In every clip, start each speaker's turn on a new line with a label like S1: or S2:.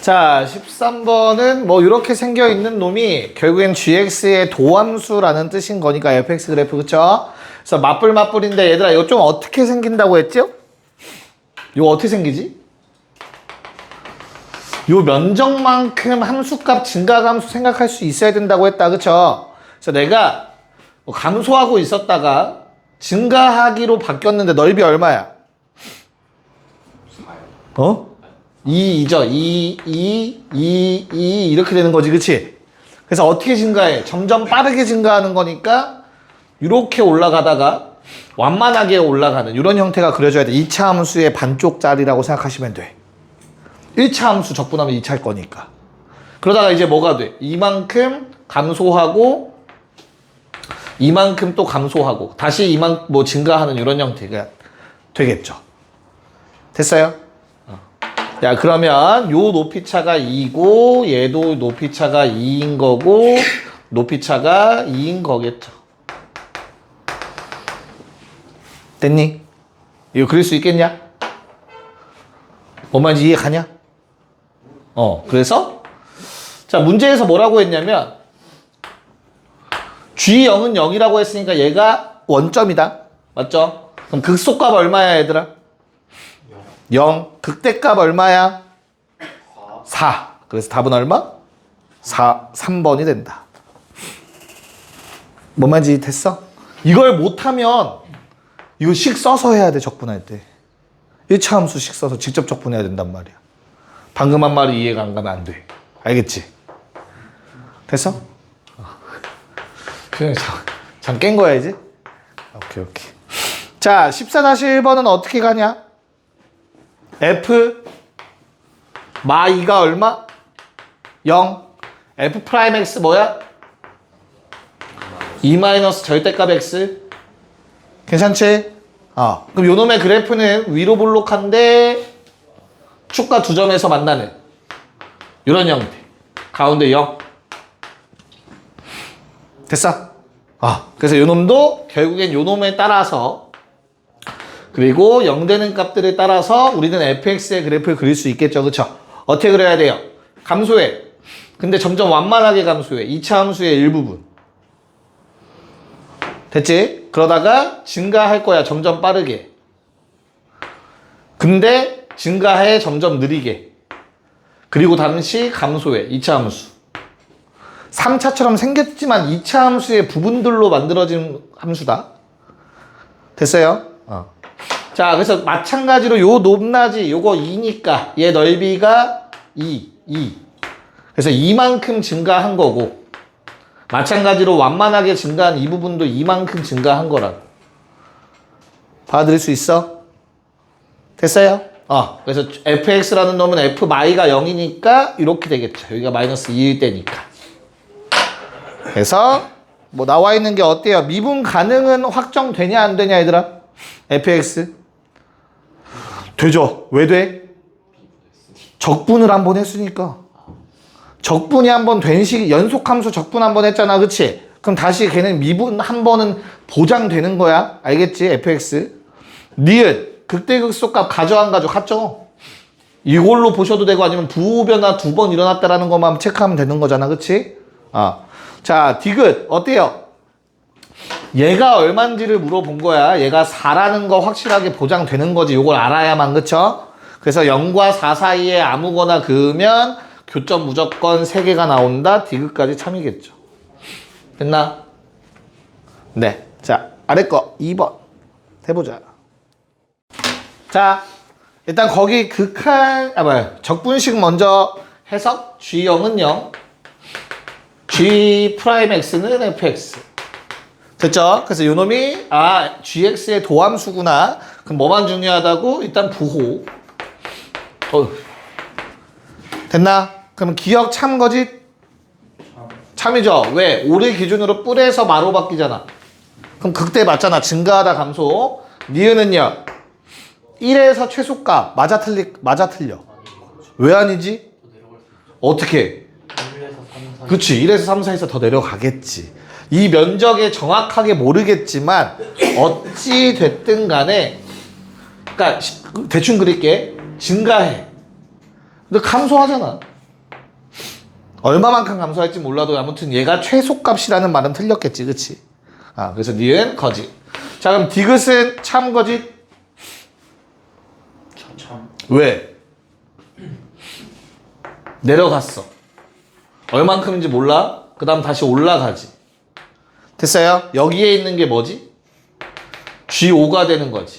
S1: 자, 13번은 뭐 이렇게 생겨 있는 놈이 결국엔 gx의 도함수라는 뜻인 거니까 fx 그래프, 그쵸? 그래서 맞불인데 얘들아 이거 좀 어떻게 생긴다고 했죠? 이거 어떻게 생기지? 요 면적만큼 함수값 증가함수 생각할 수 있어야 된다고 했다, 그쵸? 그래서 내가 뭐 감소하고 있었다가 증가하기로 바뀌었는데 넓이 얼마야? 2죠. 2 이렇게 되는 거지, 그치? 그래서 어떻게 증가해? 점점 빠르게 증가하는 거니까 이렇게 올라가다가 완만하게 올라가는 이런 형태가 그려져야 돼. 2차 함수의 반쪽짜리라고 생각하시면 돼. 1차 함수 적분하면 2차일 거니까. 그러다가 이제 뭐가 돼? 이만큼 감소하고 이만큼 또 감소하고 다시 이만큼 뭐 증가하는 이런 형태가 되겠죠. 됐어요? 야, 그러면 요 높이차가 2고 얘도 높이차가 2인 거고 높이차가 2인 거겠죠. 됐니? 이거 그릴 수 있겠냐? 뭔 말인지 이해 가냐? 그래서 자, 문제에서 뭐라고 했냐면 G0은 0이라고 했으니까 얘가 원점이다. 맞죠? 그럼 극소값 얼마야, 얘들아? 0. 극대값 얼마야? 4. 그래서 답은 얼마? 3번이 된다. 뭔 말인지 됐어? 이걸 못하면 이거 식 써서 해야 돼, 적분할 때. 1차 함수 식 써서 직접 적분해야 된단 말이야. 방금 한 말이 이해가 안 가면 안 돼. 알겠지? 됐어? 그냥 잠 깬 거야, 이제? 오케이. 자, 14-1번은 어떻게 가냐? F 마 2가 얼마? 0. F 프라임 X 뭐야? 2 마이너스 절대값 X. 괜찮지? 그럼 요 놈의 그래프는 위로 볼록한데 축과 두 점에서 만나는 이런 형태. 가운데 0. 됐어? 그래서 요 놈도 결국엔 요 놈에 따라서 그리고 0 되는 값들에 따라서 우리는 fx의 그래프를 그릴 수 있겠죠. 그쵸? 어떻게 그려야 돼요? 감소해. 근데 점점 완만하게 감소해. 2차 함수의 일부분. 됐지? 그러다가 증가할 거야. 점점 빠르게. 근데 증가해. 점점 느리게. 그리고 당시 감소해. 2차 함수. 3차처럼 생겼지만 2차 함수의 부분들로 만들어진 함수다. 됐어요? 자, 그래서 마찬가지로 요 높낮이 요거 2니까 얘 넓이가 2. 그래서 이만큼 증가한 거고 마찬가지로 완만하게 증가한 이 부분도 이만큼 증가한 거라고. 받아들일 수 있어? 됐어요? 그래서 fx라는 놈은 f 마이가 0이니까 이렇게 되겠죠. 여기가 마이너스 2일 때니까. 그래서 뭐 나와 있는 게 어때요? 미분 가능은 확정되냐 안 되냐, 얘들아? fx 되죠. 왜 돼? 적분을 한번 했으니까. 적분이 한번 된 식, 연속함수 적분 한번 했잖아, 그치? 그럼 다시 걔는 미분 한 번은 보장되는 거야. 알겠지? fx. 니은 극대극소값 가져 안 가져? 같죠? 이걸로 보셔도 되고 아니면 부호변화 2번 일어났다라는 것만 체크하면 되는 거잖아, 그치? 자, 디귿 어때요? 얘가 얼만지를 물어본 거야. 얘가 4라는 거 확실하게 보장되는 거지. 요걸 알아야만, 그쵸? 그래서 0과 4 사이에 아무거나 그으면 교점 무조건 3개가 나온다. 디귿까지 참이겠죠. 됐나? 네. 자, 아래 거 2번 해보자. 자, 일단 거기 적분식 먼저 해석. G0은 0. G 프라임 X는 fx. 됐죠? 그래서 요 놈이 gx의 도함수구나. 그럼 뭐만 중요하다고? 일단 부호. 됐나? 그럼 기억 참 거지? 참이죠. 왜? 오를 기준으로 뿔에서 마로 바뀌잖아. 그럼 극대 맞잖아. 증가하다 감소. 니은은요 1에서 최소값 맞아 틀려. 왜 아니지? 어떻게? 그치. 1에서 3, 4에서 더 내려가겠지. 이 면적에 정확하게 모르겠지만 어찌 됐든 간에 그러니까 대충 그릴게. 증가해. 근데 감소하잖아. 얼마만큼 감소할지 몰라도 아무튼 얘가 최소값이라는 말은 틀렸겠지, 그치? 그래서 니은 거짓. 자, 그럼 디귿은 참 거짓?
S2: 참.
S1: 왜? 내려갔어. 얼만큼인지 몰라? 그 다음 다시 올라가지. 됐어요? 여기에 있는 게 뭐지? G5가 되는 거지.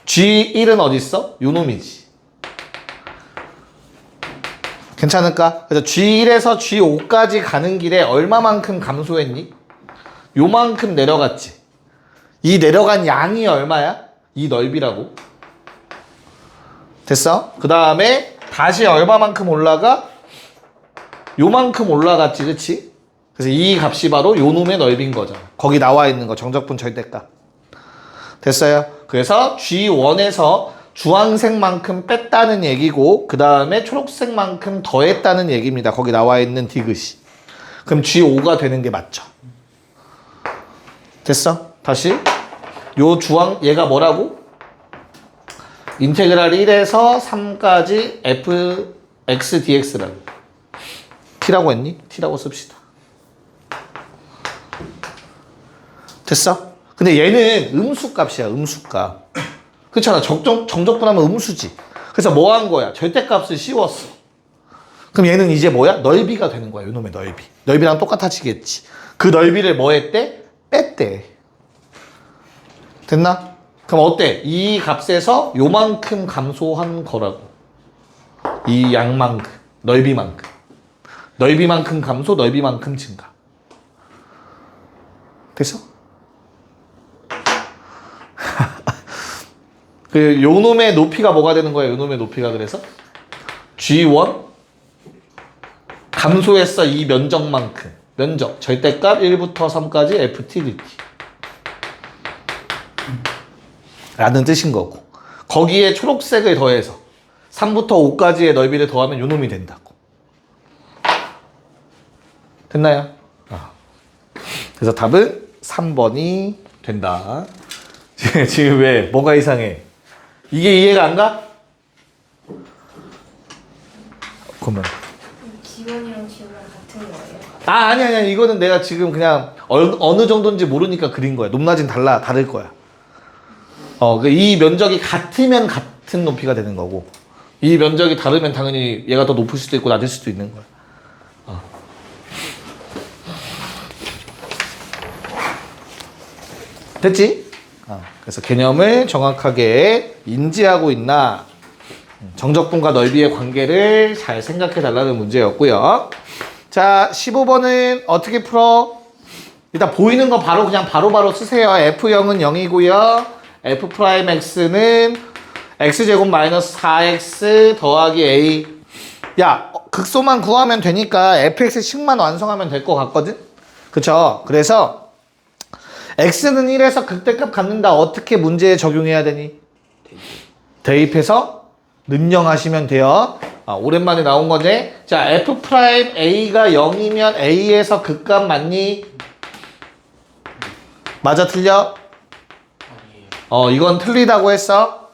S1: G1은 어디 있어? 요 놈이지. 괜찮을까? 그래서 G1에서 G5까지 가는 길에 얼마만큼 감소했니? 요만큼 내려갔지. 이 내려간 양이 얼마야? 이 넓이라고. 됐어? 그 다음에 다시 얼마만큼 올라가? 요만큼 올라갔지, 그치? 그래서 이 값이 바로 요 놈의 넓이인 거잖아. 거기 나와 있는 거, 정적분 절대값. 됐어요? 그래서 G1에서 주황색만큼 뺐다는 얘기고, 그 다음에 초록색만큼 더했다는 얘기입니다. 거기 나와 있는 디귿이. 그럼 G5가 되는 게 맞죠? 됐어? 다시. 요 얘가 뭐라고? 인테그랄 1에서 3까지 fx dx라고. t라고 했니? t라고 씁시다. 됐어? 근데 얘는 음수값이야, 음수값. 그렇잖아. 정적분하면 음수지. 그래서 뭐 한 거야? 절대값을 씌웠어. 그럼 얘는 이제 뭐야? 넓이가 되는 거야, 요놈의 넓이. 넓이랑 똑같아지겠지. 그 넓이를 뭐 했대? 뺐대. 됐나? 그럼 어때? 이 값에서 요만큼 감소한 거라고. 이 양만큼, 넓이만큼. 넓이만큼 감소, 넓이만큼 증가. 됐어? 그 요놈의 높이가 뭐가 되는 거야? 요놈의 높이가 그래서 G1 감소했어. 이 면적만큼. 면적 절대값 1부터 3까지 ft dt 라는 뜻인 거고, 거기에 초록색을 더해서 3부터 5까지의 넓이를 더하면 요놈이 된다고. 됐나요? 그래서 답은 3번이 된다. 지금 왜? 뭐가 이상해? 이게 이해가 안 가? 그러면
S3: 기본이랑 지우랑 같은 거예요?
S1: 아니 이거는 내가 지금 그냥 어느 정도인지 모르니까 그린 거야. 높낮이는 다를 거야. 이 면적이 같으면 같은 높이가 되는 거고, 이 면적이 다르면 당연히 얘가 더 높을 수도 있고 낮을 수도 있는 거야. 됐지? 그래서 개념을 정확하게 인지하고 있나, 정적분과 넓이의 관계를 잘 생각해 달라는 문제였고요. 자, 15번은 어떻게 풀어? 일단 보이는 거 그냥 바로바로 쓰세요. F0은 0이고요. F'X는 X제곱 마이너스 4X 더하기 A. 야, 극소만 구하면 되니까 fx식만 완성하면 될 것 같거든? 그쵸? 그래서 X는 1에서 극대값 갖는다. 어떻게 문제에 적용해야 되니? 대입해서 능령하시면 돼요. 오랜만에 나온 거네. 자, F'A가 0이면 A에서 극값 맞니? 맞아, 틀려? 이건 틀리다고 했어.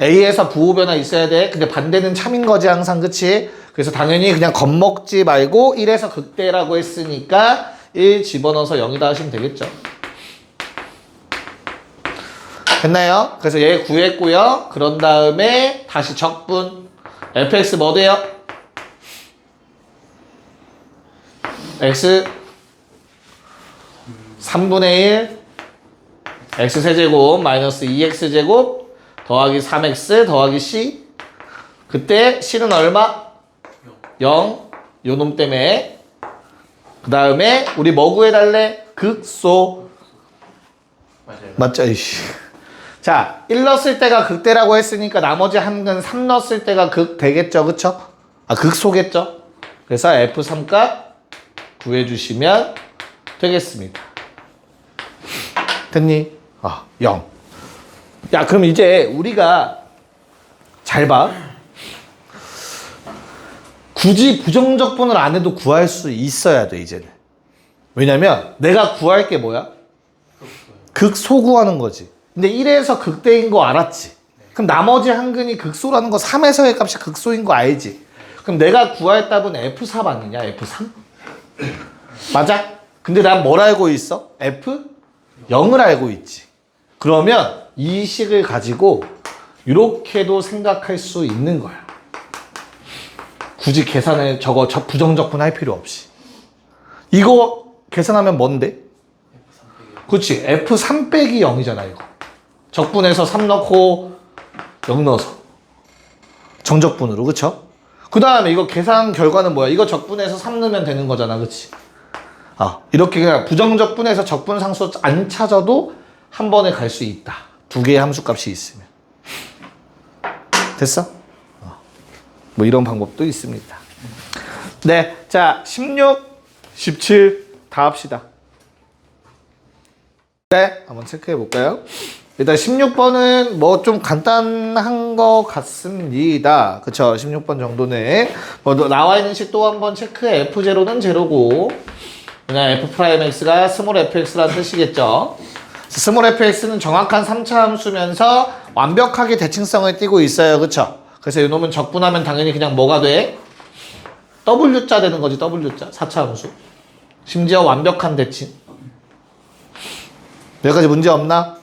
S1: A에서 부호 변화 있어야 돼. 근데 반대는 참인 거지 항상, 그치? 그래서 당연히 그냥 겁먹지 말고 1에서 극대라고 했으니까 1 집어넣어서 0이다 하시면 되겠죠. 됐나요? 그래서 얘 구했고요. 그런 다음에 다시 적분. fx 뭐 돼요? x 3분의 1 x세제곱 마이너스 2x제곱 더하기 3x 더하기 c. 그때 c는 얼마? 0. 요놈 때문에. 그 다음에 우리 뭐 구해달래? 극소.
S2: 맞아요.
S1: 맞죠? 이씨. 자, 1 넣었을 때가 극대라고 했으니까 나머지 한 근 3 넣었을 때가 극 되겠죠? 그쵸? 극소겠죠? 그래서 F3 값 구해주시면 되겠습니다. 됐니? 0. 야, 그럼 이제 우리가 잘 봐. 굳이 부정적분을 안 해도 구할 수 있어야 돼, 이제는. 왜냐면 내가 구할 게 뭐야? 극소 구하는 거지. 근데 1에서 극대인 거 알았지? 그럼 나머지 한 근이 극소라는 거 3에서의 값이 극소인 거 알지? 그럼 내가 구할 답은 F4 맞느냐? F3? 맞아? 근데 난 뭘 알고 있어? F0을 알고 있지. 그러면 이 식을 가지고 이렇게도 생각할 수 있는 거야. 굳이 계산을 부정적분 할 필요 없이. 이거 계산하면 뭔데? 그렇지. F3 빼기 0이잖아 이거. 적분해서 3 넣고 0 넣어서. 정적분으로. 그쵸? 그 다음에 이거 계산 결과는 뭐야? 이거 적분해서 3 넣으면 되는 거잖아. 그치? 이렇게 그냥 부정적분해서 적분 상수 안 찾아도 한 번에 갈 수 있다. 두 개의 함수값이 있으면. 됐어? 뭐 이런 방법도 있습니다. 네, 자 16, 17 다 합시다. 네, 한번 체크해 볼까요? 일단 16번은 뭐 좀 간단한 것 같습니다. 그쵸? 16번 정도는 뭐 나와 있는 식 또 한번 체크해. F0는 제로고 그냥 F'X가 스몰 fx라는 뜻이겠죠. 스몰 fx는 정확한 3차 함수면서 완벽하게 대칭성을 띠고 있어요. 그쵸? 그래서 이놈은 적분하면 당연히 그냥 뭐가 돼? W자 되는 거지. W자. 4차 함수. 심지어 완벽한 대칭. 여기까지 문제 없나?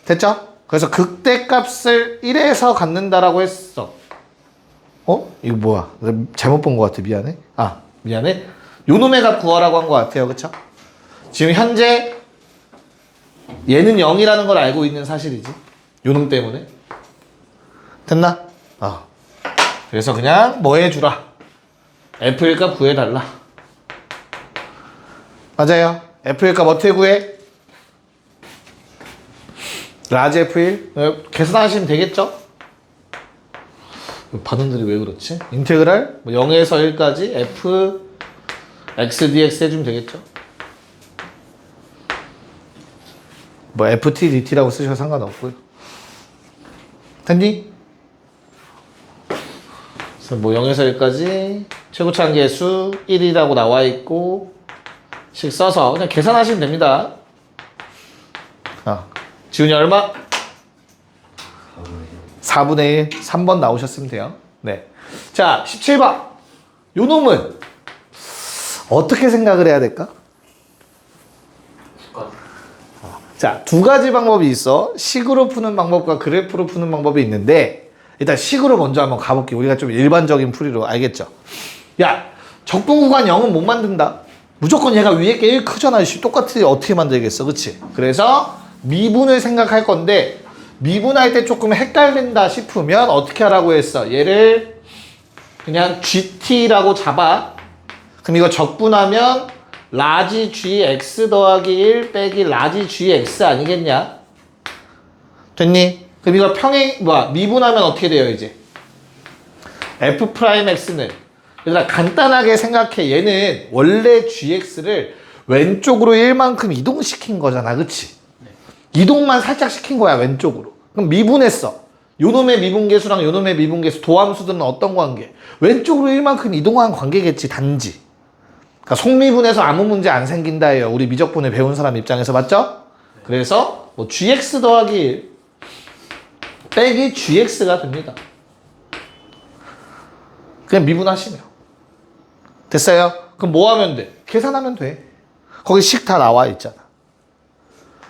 S1: 됐죠? 그래서 극대값을 1에서 갖는다라고 했어. 이거 뭐야? 잘못 본 것 같아. 미안해. 미안해. 요놈의 값 구하라고 한 것 같아요. 그쵸? 지금 현재 얘는 0이라는 걸 알고 있는 사실이지. 요놈 때문에. 됐나? 그래서 그냥 뭐 해주라. F일 값 구해달라. 맞아요. F일 값 어떻게 구해? 라지 F1 계산하시면 되겠죠? 반응들이 왜 그렇지? 인테그랄 0에서 1까지 F x dx 해주면 되겠죠? 뭐 ft dt라고 쓰셔도 상관없고요. 됐니? 그래서 뭐 0에서 1까지 최고차항계수 1이라고 나와 있고 식 써서 그냥 계산하시면 됩니다. 지훈이 얼마? 4분의 1 3번 나오셨으면 돼요. 네. 자 17번 요 놈은 어떻게 생각을 해야 될까? 자, 두 가지 방법이 있어. 식으로 푸는 방법과 그래프로 푸는 방법이 있는데 일단 식으로 먼저 한번 가볼게요. 우리가 좀 일반적인 풀이로 알겠죠? 야, 적분 구간 0은 못 만든다. 무조건 얘가 위에 게 1 크잖아. 똑같이 어떻게 만들겠어. 그치? 그래서 미분을 생각할 건데 미분할 때 조금 헷갈린다 싶으면 어떻게 하라고 했어? 얘를 그냥 GT라고 잡아. 그럼 이거 적분하면 라지 GX 더하기 1 빼기 라지 GX 아니겠냐? 됐니? 그럼 이거 미분하면 어떻게 돼요 이제? F'X는 얘들아 간단하게 생각해. 얘는 원래 GX를 왼쪽으로 1만큼 이동시킨 거잖아. 그치? 이동만 살짝 시킨 거야 왼쪽으로. 그럼 미분했어. 요놈의 미분계수랑 요놈의 미분계수 도함수들은 어떤 관계? 왼쪽으로 1만큼 이동한 관계겠지. 단지 그러니까 속미분해서 아무 문제 안 생긴다예요. 우리 미적분을 배운 사람 입장에서. 맞죠? 그래서 뭐 gx 더하기 1 빼기 gx가 됩니다. 그냥 미분하시면 됐어요? 그럼 뭐 하면 돼? 계산하면 돼. 거기 식 다 나와 있잖아.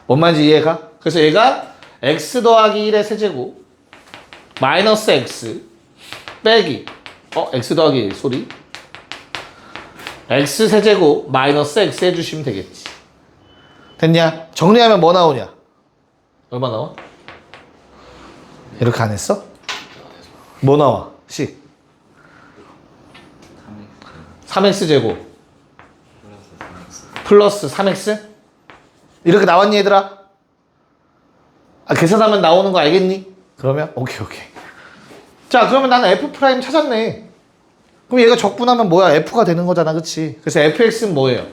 S1: 뭔 말인지 이해가? 그래서 얘가 x 더하기 1의 세제곱 마이너스 x 빼기 x 더하기 1 소리 x 세제곱 마이너스 x 해주시면 되겠지. 됐냐? 정리하면 뭐 나오냐? 얼마 나와? 이렇게 안 했어? 뭐 나와? 식 3x 제곱 플러스 3x? 이렇게 나왔니 얘들아? 계산하면 나오는 거 알겠니? 그러면 오케이. 자 그러면 나는 F' 찾았네. 그럼 얘가 적분하면 뭐야? F가 되는 거잖아. 그치? 그래서 fx는 뭐예요?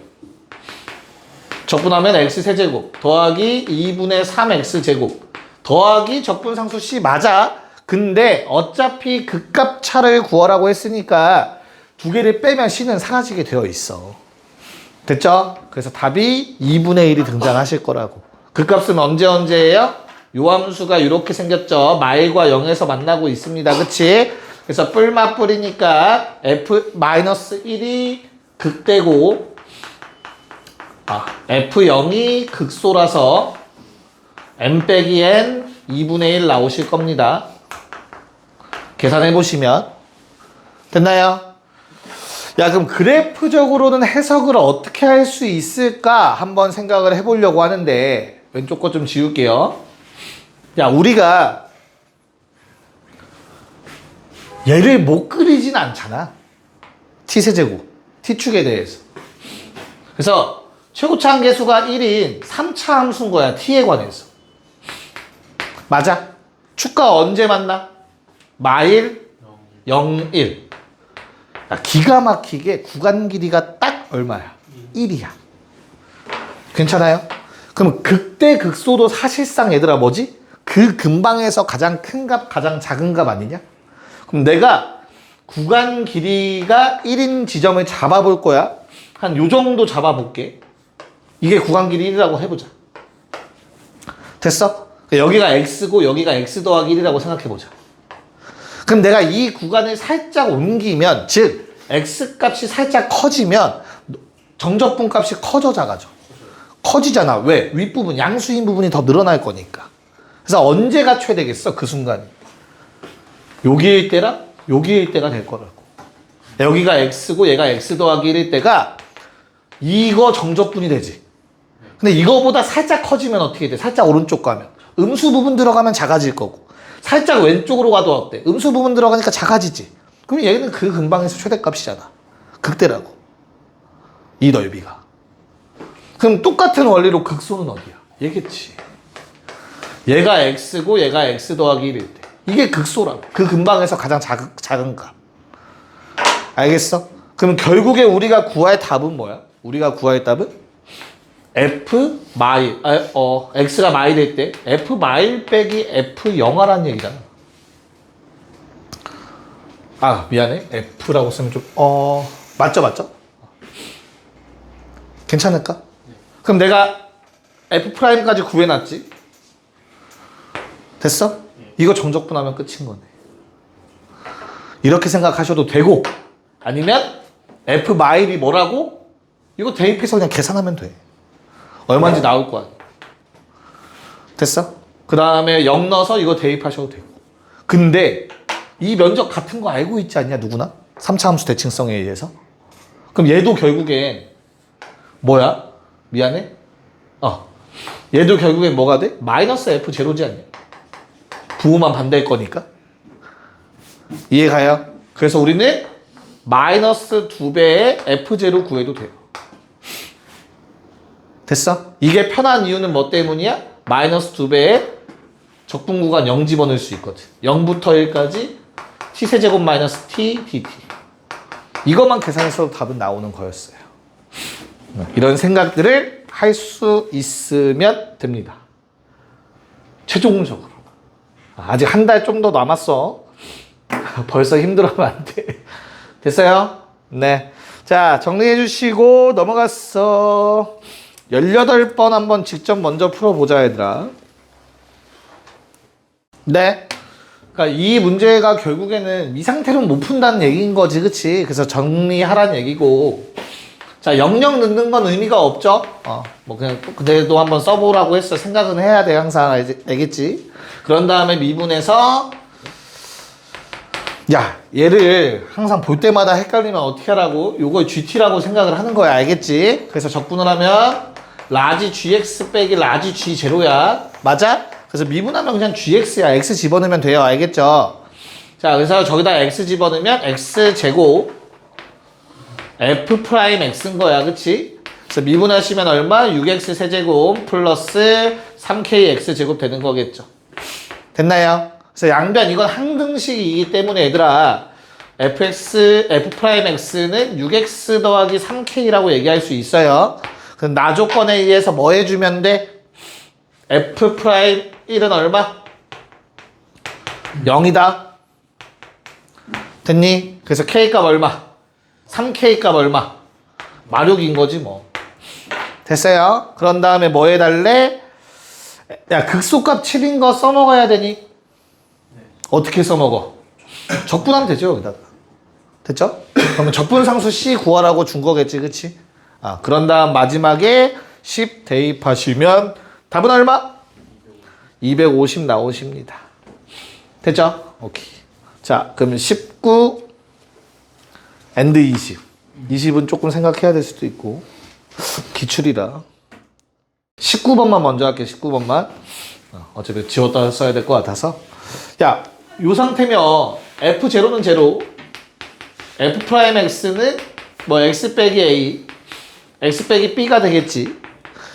S1: 적분하면 x 세제곱 더하기 2분의 3x 제곱 더하기 적분상수 c 맞아. 근데 어차피 극값 차를 구하라고 했으니까 두 개를 빼면 c는 사라지게 되어 있어. 됐죠? 그래서 답이 2분의 1이 등장하실 거라고. 극값은 언제예요? 요 함수가 이렇게 생겼죠. 마일과 0에서 만나고 있습니다. 그치? 그래서 뿔마 뿔이니까 f-1이 극대고 f0이 극소라서 n 빼기 n 2분의 1 나오실 겁니다. 계산해 보시면 됐나요? 야, 그럼 그래프적으로는 해석을 어떻게 할 수 있을까 한번 생각을 해보려고 하는데 왼쪽 거 좀 지울게요. 야, 우리가 얘를 못 그리진 않잖아. t세제곱, t축에 대해서. 그래서 최고차 함계수가 1인 3차 함수인 거야, t에 관해서. 맞아? 축과 언제 만나? 마일 0, 1. 기가 막히게 구간 길이가 딱 얼마야? 1이야. 괜찮아요? 그럼 극대 극소도 사실상 얘들아 뭐지? 그 근방에서 가장 큰 값, 가장 작은 값 아니냐? 그럼 내가 구간 길이가 1인 지점을 잡아볼 거야. 한 요 정도 잡아볼게. 이게 구간 길이 1이라고 해보자. 됐어? 여기가 x고 여기가 x 더하기 1이라고 생각해보자. 그럼 내가 이 구간을 살짝 옮기면, 즉 x 값이 살짝 커지면 정적분 값이 커져 작아져? 커지잖아. 왜? 윗부분, 양수인 부분이 더 늘어날 거니까. 그래서 언제가 최대겠어? 그 순간이. 여기일 때랑 여기일 때가 될 거라고. 여기가 x고 얘가 x 더하기 1일 때가 이거 정적분이 되지. 근데 이거보다 살짝 커지면 어떻게 돼? 살짝 오른쪽 가면 음수 부분 들어가면 작아질 거고, 살짝 왼쪽으로 가도 어때? 음수 부분 들어가니까 작아지지. 그럼 얘는 그 근방에서 최대값이잖아. 극대라고. 이 넓이가. 그럼 똑같은 원리로 극소는 어디야? 얘겠지. 얘가 x고 얘가 x 더하기 1일 때. 이게 극소라고. 그 근방에서 가장 작은 값. 알겠어? 그럼 결국에 우리가 구할 답은 뭐야? 우리가 구할 답은 f 마일, x가 마일일 때 f 마일 빼기 f 영하라는 얘기잖아. 미안해. f라고 쓰면 좀 맞죠? 괜찮을까? 그럼 내가 f 프라임까지 구해놨지. 됐어? 이거 정적분하면 끝인 거네. 이렇게 생각하셔도 되고, 아니면 f 마일이 뭐라고? 이거 대입해서 그냥 계산하면 돼. 얼마인지 나올 거야. 됐어? 그 다음에 0 넣어서 이거 대입하셔도 되고. 근데 이 면적 같은 거 알고 있지 않냐, 누구나? 3차 함수 대칭성에 의해서. 그럼 얘도 결국엔 뭐야? 미안해? 얘도 결국엔 뭐가 돼? 마이너스 f 제로지 않냐? 부호만 반대일 거니까. 이해가요? 그래서 우리는 마이너스 2배의 f0 구해도 돼요. 됐어? 이게 편한 이유는 뭐 때문이야? 마이너스 2배의 적분 구간 0 집어넣을 수 있거든. 0부터 1까지 t세제곱 마이너스 t dt. 이것만 계산해서 답은 나오는 거였어요. 이런 생각들을 할 수 있으면 됩니다. 최종적으로. 아직 한 달 좀 더 남았어. 벌써 힘들어하면 안 돼. 됐어요? 네. 자, 정리해 주시고 넘어갔어. 18번 한번 직접 먼저 풀어보자, 얘들아. 네. 그러니까 이 문제가 결국에는 이 상태로는 못 푼다는 얘기인 거지, 그치? 그래서 정리하라는 얘기고. 자, 영영 넣는 건 의미가 없죠? 뭐 그냥 그래도 한번 써보라고 했어. 생각은 해야 돼, 항상. 알겠지? 그런 다음에 미분해서, 야, 얘를 항상 볼 때마다 헷갈리면 어떻게 하라고? 요걸 GT라고 생각을 하는 거야, 알겠지? 그래서 적분을 하면 라지 GX 빼기 라지 G 제로야. 맞아? 그래서 미분하면 그냥 GX야. X 집어넣으면 돼요. 알겠죠? 자, 그래서 저기다 X 집어넣으면 X 제곱 F 프라임 X인 거야. 그치? 그래서 미분하시면 얼마? 6X 세제곱 플러스 3K X 제곱 되는 거겠죠. 됐나요? 그래서 양변 이건 항등식이기 때문에 얘들아 F 프라임 X는 6X 더하기 3K라고 얘기할 수 있어요. 그럼 나 조건에 의해서 뭐 해주면 돼? F 프라임 1은 얼마? 0이다. 됐니? 그래서 K 값 얼마? 3K 값 얼마? 마력인 거지 뭐. 됐어요? 그런 다음에 뭐 해달래? 야, 극소값 7인 거 써먹어야 되니? 어떻게 써먹어? 적분하면 되죠, 여기다가. 됐죠? 그러면 적분상수 C 구하라고 준 거겠지, 그치? 그런 다음 마지막에 10 대입하시면 답은 얼마? 250 나오십니다. 됐죠? 오케이. 자, 그럼 19 and 20. 20은 조금 생각해야 될 수도 있고. 기출이라. 19번만 먼저 할게, 19번만. 어차피 지웠다 써야 될 것 같아서. 야, 요 상태면 F0는 제로. F 프라임 X는 뭐 X 빼기 A, X 빼기 B가 되겠지.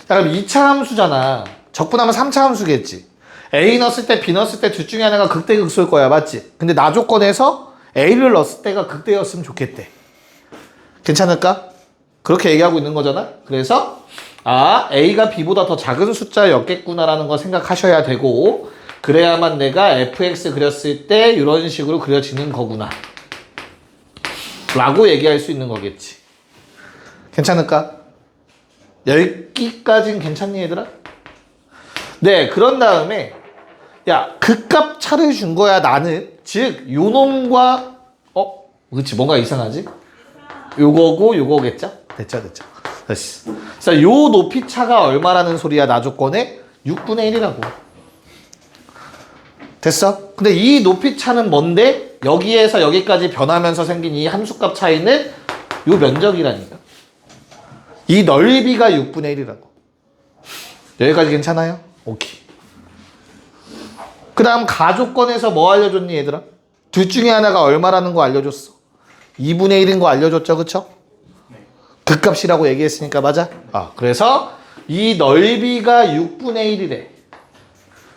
S1: 자, 그럼 2차 함수잖아. 적분하면 3차 함수겠지. A 넣었을 때, B 넣었을 때 둘 중에 하나가 극대극소일 거야, 맞지? 근데 나 조건에서 A를 넣었을 때가 극대였으면 좋겠대. 괜찮을까? 그렇게 얘기하고 있는 거잖아. 그래서 A가 B보다 더 작은 숫자였겠구나라는 거 생각하셔야 되고, 그래야만 내가 fx 그렸을 때 이런 식으로 그려지는 거구나 라고 얘기할 수 있는 거겠지. 괜찮을까? 여기까진 괜찮니 얘들아? 네, 그런 다음에 야, 극값 차를 준 거야 나는. 즉 요놈과 그치, 뭔가 이상하지? 요거고 요거겠죠? 됐죠. 됐어. 그래서 요 높이 차가 얼마라는 소리야, 나 조건에? 6분의 1이라고. 됐어? 근데 이 높이 차는 뭔데? 여기에서 여기까지 변하면서 생긴 이 함수값 차이는 요 면적이라니까. 이 넓이가 6분의 1이라고. 여기까지 괜찮아요? 오케이. 그 다음 가조건에서 뭐 알려줬니 얘들아? 둘 중에 하나가 얼마라는 거 알려줬어. 2분의 1인 거 알려줬죠, 그쵸? 극값이라고 얘기했으니까 맞아? 그래서 이 넓이가 6분의 1이래.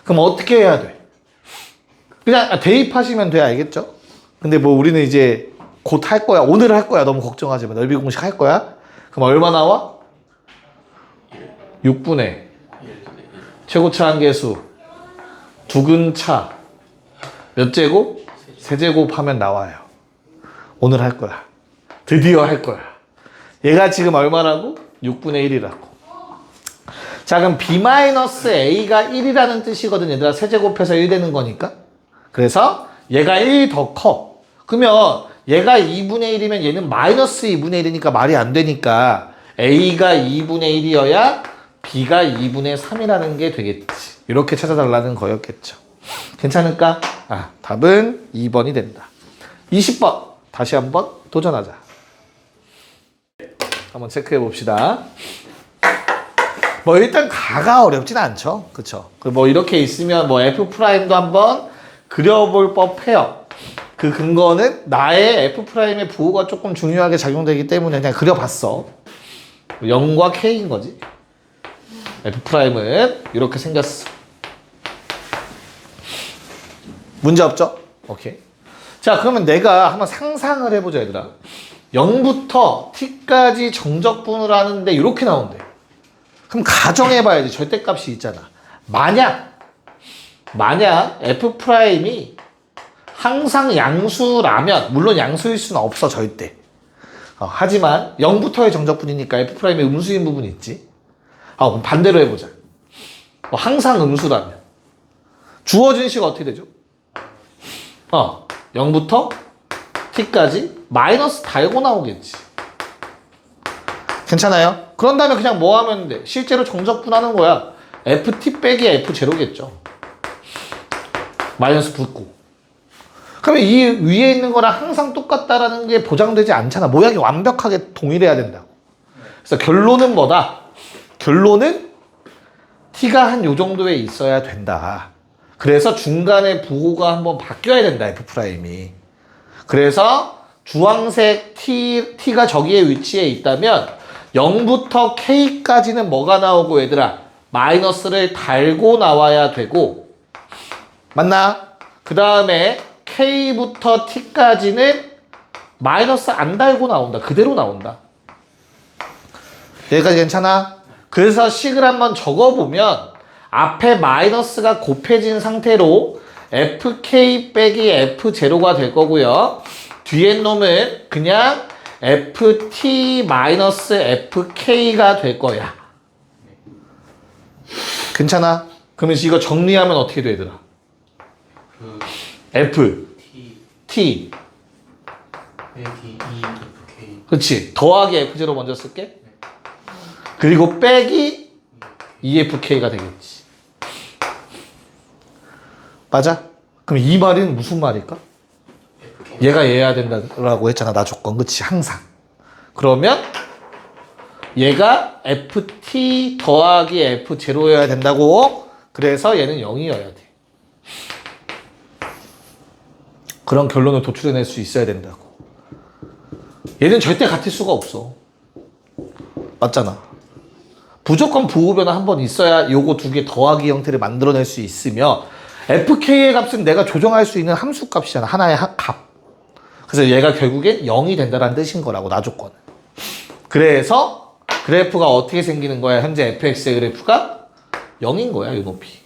S1: 그럼 어떻게 해야 돼? 그냥 대입하시면 돼, 알겠죠? 근데 뭐 우리는 이제 곧 할 거야. 오늘 할 거야. 너무 걱정하지 마. 넓이 공식 할 거야. 그럼 얼마 나와? 6분의 최고차 한계수 두근차 몇 제곱? 세제곱 하면 나와요. 오늘 할 거야. 드디어 할 거야. 얘가 지금 얼마라고? 6분의 1이라고. 자, 그럼 B-A가 1이라는 뜻이거든. 얘들아, 세제곱해서 1 되는 거니까. 그래서 얘가 1 더 커. 그러면 얘가 2분의 1이면 얘는 마이너스 2분의 1이니까 말이 안 되니까 A가 2분의 1이어야 B가 2분의 3이라는 게 되겠지. 이렇게 찾아달라는 거였겠죠. 괜찮을까? 답은 2번이 된다. 20번 다시 한번 도전하자. 한번 체크해 봅시다. 뭐 일단 가가 어렵진 않죠. 그쵸? 뭐 이렇게 있으면 뭐 F'도 한번 그려볼 법해요. 그 근거는 나의 F'의 부호가 조금 중요하게 작용되기 때문에 그냥 그려봤어. 0과 K인 거지. F'은 이렇게 생겼어. 문제 없죠? 오케이. 자, 그러면 내가 한번 상상을 해보자, 얘들아. 0부터 t까지 정적분을 하는데 이렇게 나온대. 그럼 가정해봐야지. 절대값이 있잖아. 만약 F'이 항상 양수라면, 물론 양수일 수는 없어, 절대. 하지만 0부터의 정적분이니까 F'의 음수인 부분이 있지. 그럼 반대로 해보자. 항상 음수라면. 주어진 시가 어떻게 되죠? 0부터 t까지 마이너스 달고 나오겠지. 괜찮아요? 그런 다음에 그냥 뭐 하면 돼? 실제로 정적분하는 거야. ft 빼기 f0겠죠. 마이너스 붙고. 그러면 이 위에 있는 거랑 항상 똑같다라는 게 보장되지 않잖아. 모양이 완벽하게 동일해야 된다고. 그래서 결론은 뭐다? 결론은 t가 한 요 정도에 있어야 된다. 그래서 중간에 부호가 한번 바뀌어야 된다, F'이. 그래서 주황색 t가 저기에 위치해 있다면 0부터 k까지는 뭐가 나오고 얘들아? 마이너스를 달고 나와야 되고, 맞나? 그 다음에 k부터 t까지는 마이너스 안 달고 나온다. 그대로 나온다. 여기까지 괜찮아? 그래서 식을 한번 적어보면 앞에 마이너스가 곱해진 상태로 fk 빼기 f0가 될 거고요. 뒤에 놈은 그냥 ft 마이너스 fk가 될 거야. 괜찮아? 그러면 이거 정리하면 어떻게 돼, 얘들아? f T.
S2: 빼기 2FK.
S1: 그렇지. 더하기 F0 먼저 쓸게. 그리고 빼기 EFK가 되겠지. 맞아? 그럼 이 말은 무슨 말일까? 얘가 얘야 된다라고 했잖아. 나 조건. 그치? 항상. 그러면 얘가 FT 더하기 F0여야 된다고. 그래서 얘는 0이어야 돼. 그런 결론을 도출해낼 수 있어야 된다고. 얘는 절대 같을 수가 없어. 맞잖아. 무조건 부호변화 한 번 있어야 요거 두 개 더하기 형태를 만들어낼 수 있으며 FK의 값은 내가 조정할 수 있는 함수 값이잖아. 하나의 값. 그래서 얘가 결국엔 0이 된다는 뜻인 거라고, 나조건. 그래서 그래프가 어떻게 생기는 거야? 현재 fx의 그래프가 0인 거야, 이 높이.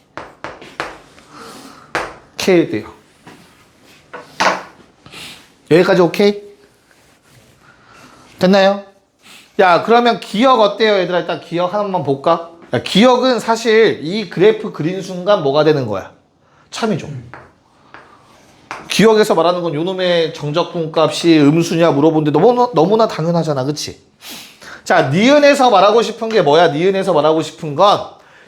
S1: K에 돼요. 여기까지 오케이? 됐나요? 야, 그러면 기억 어때요, 얘들아? 일단 기억 하나만 볼까? 야, 기억은 사실 이 그래프 그린 순간 뭐가 되는 거야? 참이죠. 기억에서 말하는 건 요놈의 정적분 값이 음수냐 물어보는데 너무나 당연하잖아. 그치? 자, 니은에서 말하고 싶은 게 뭐야? 니은에서 말하고 싶은 건,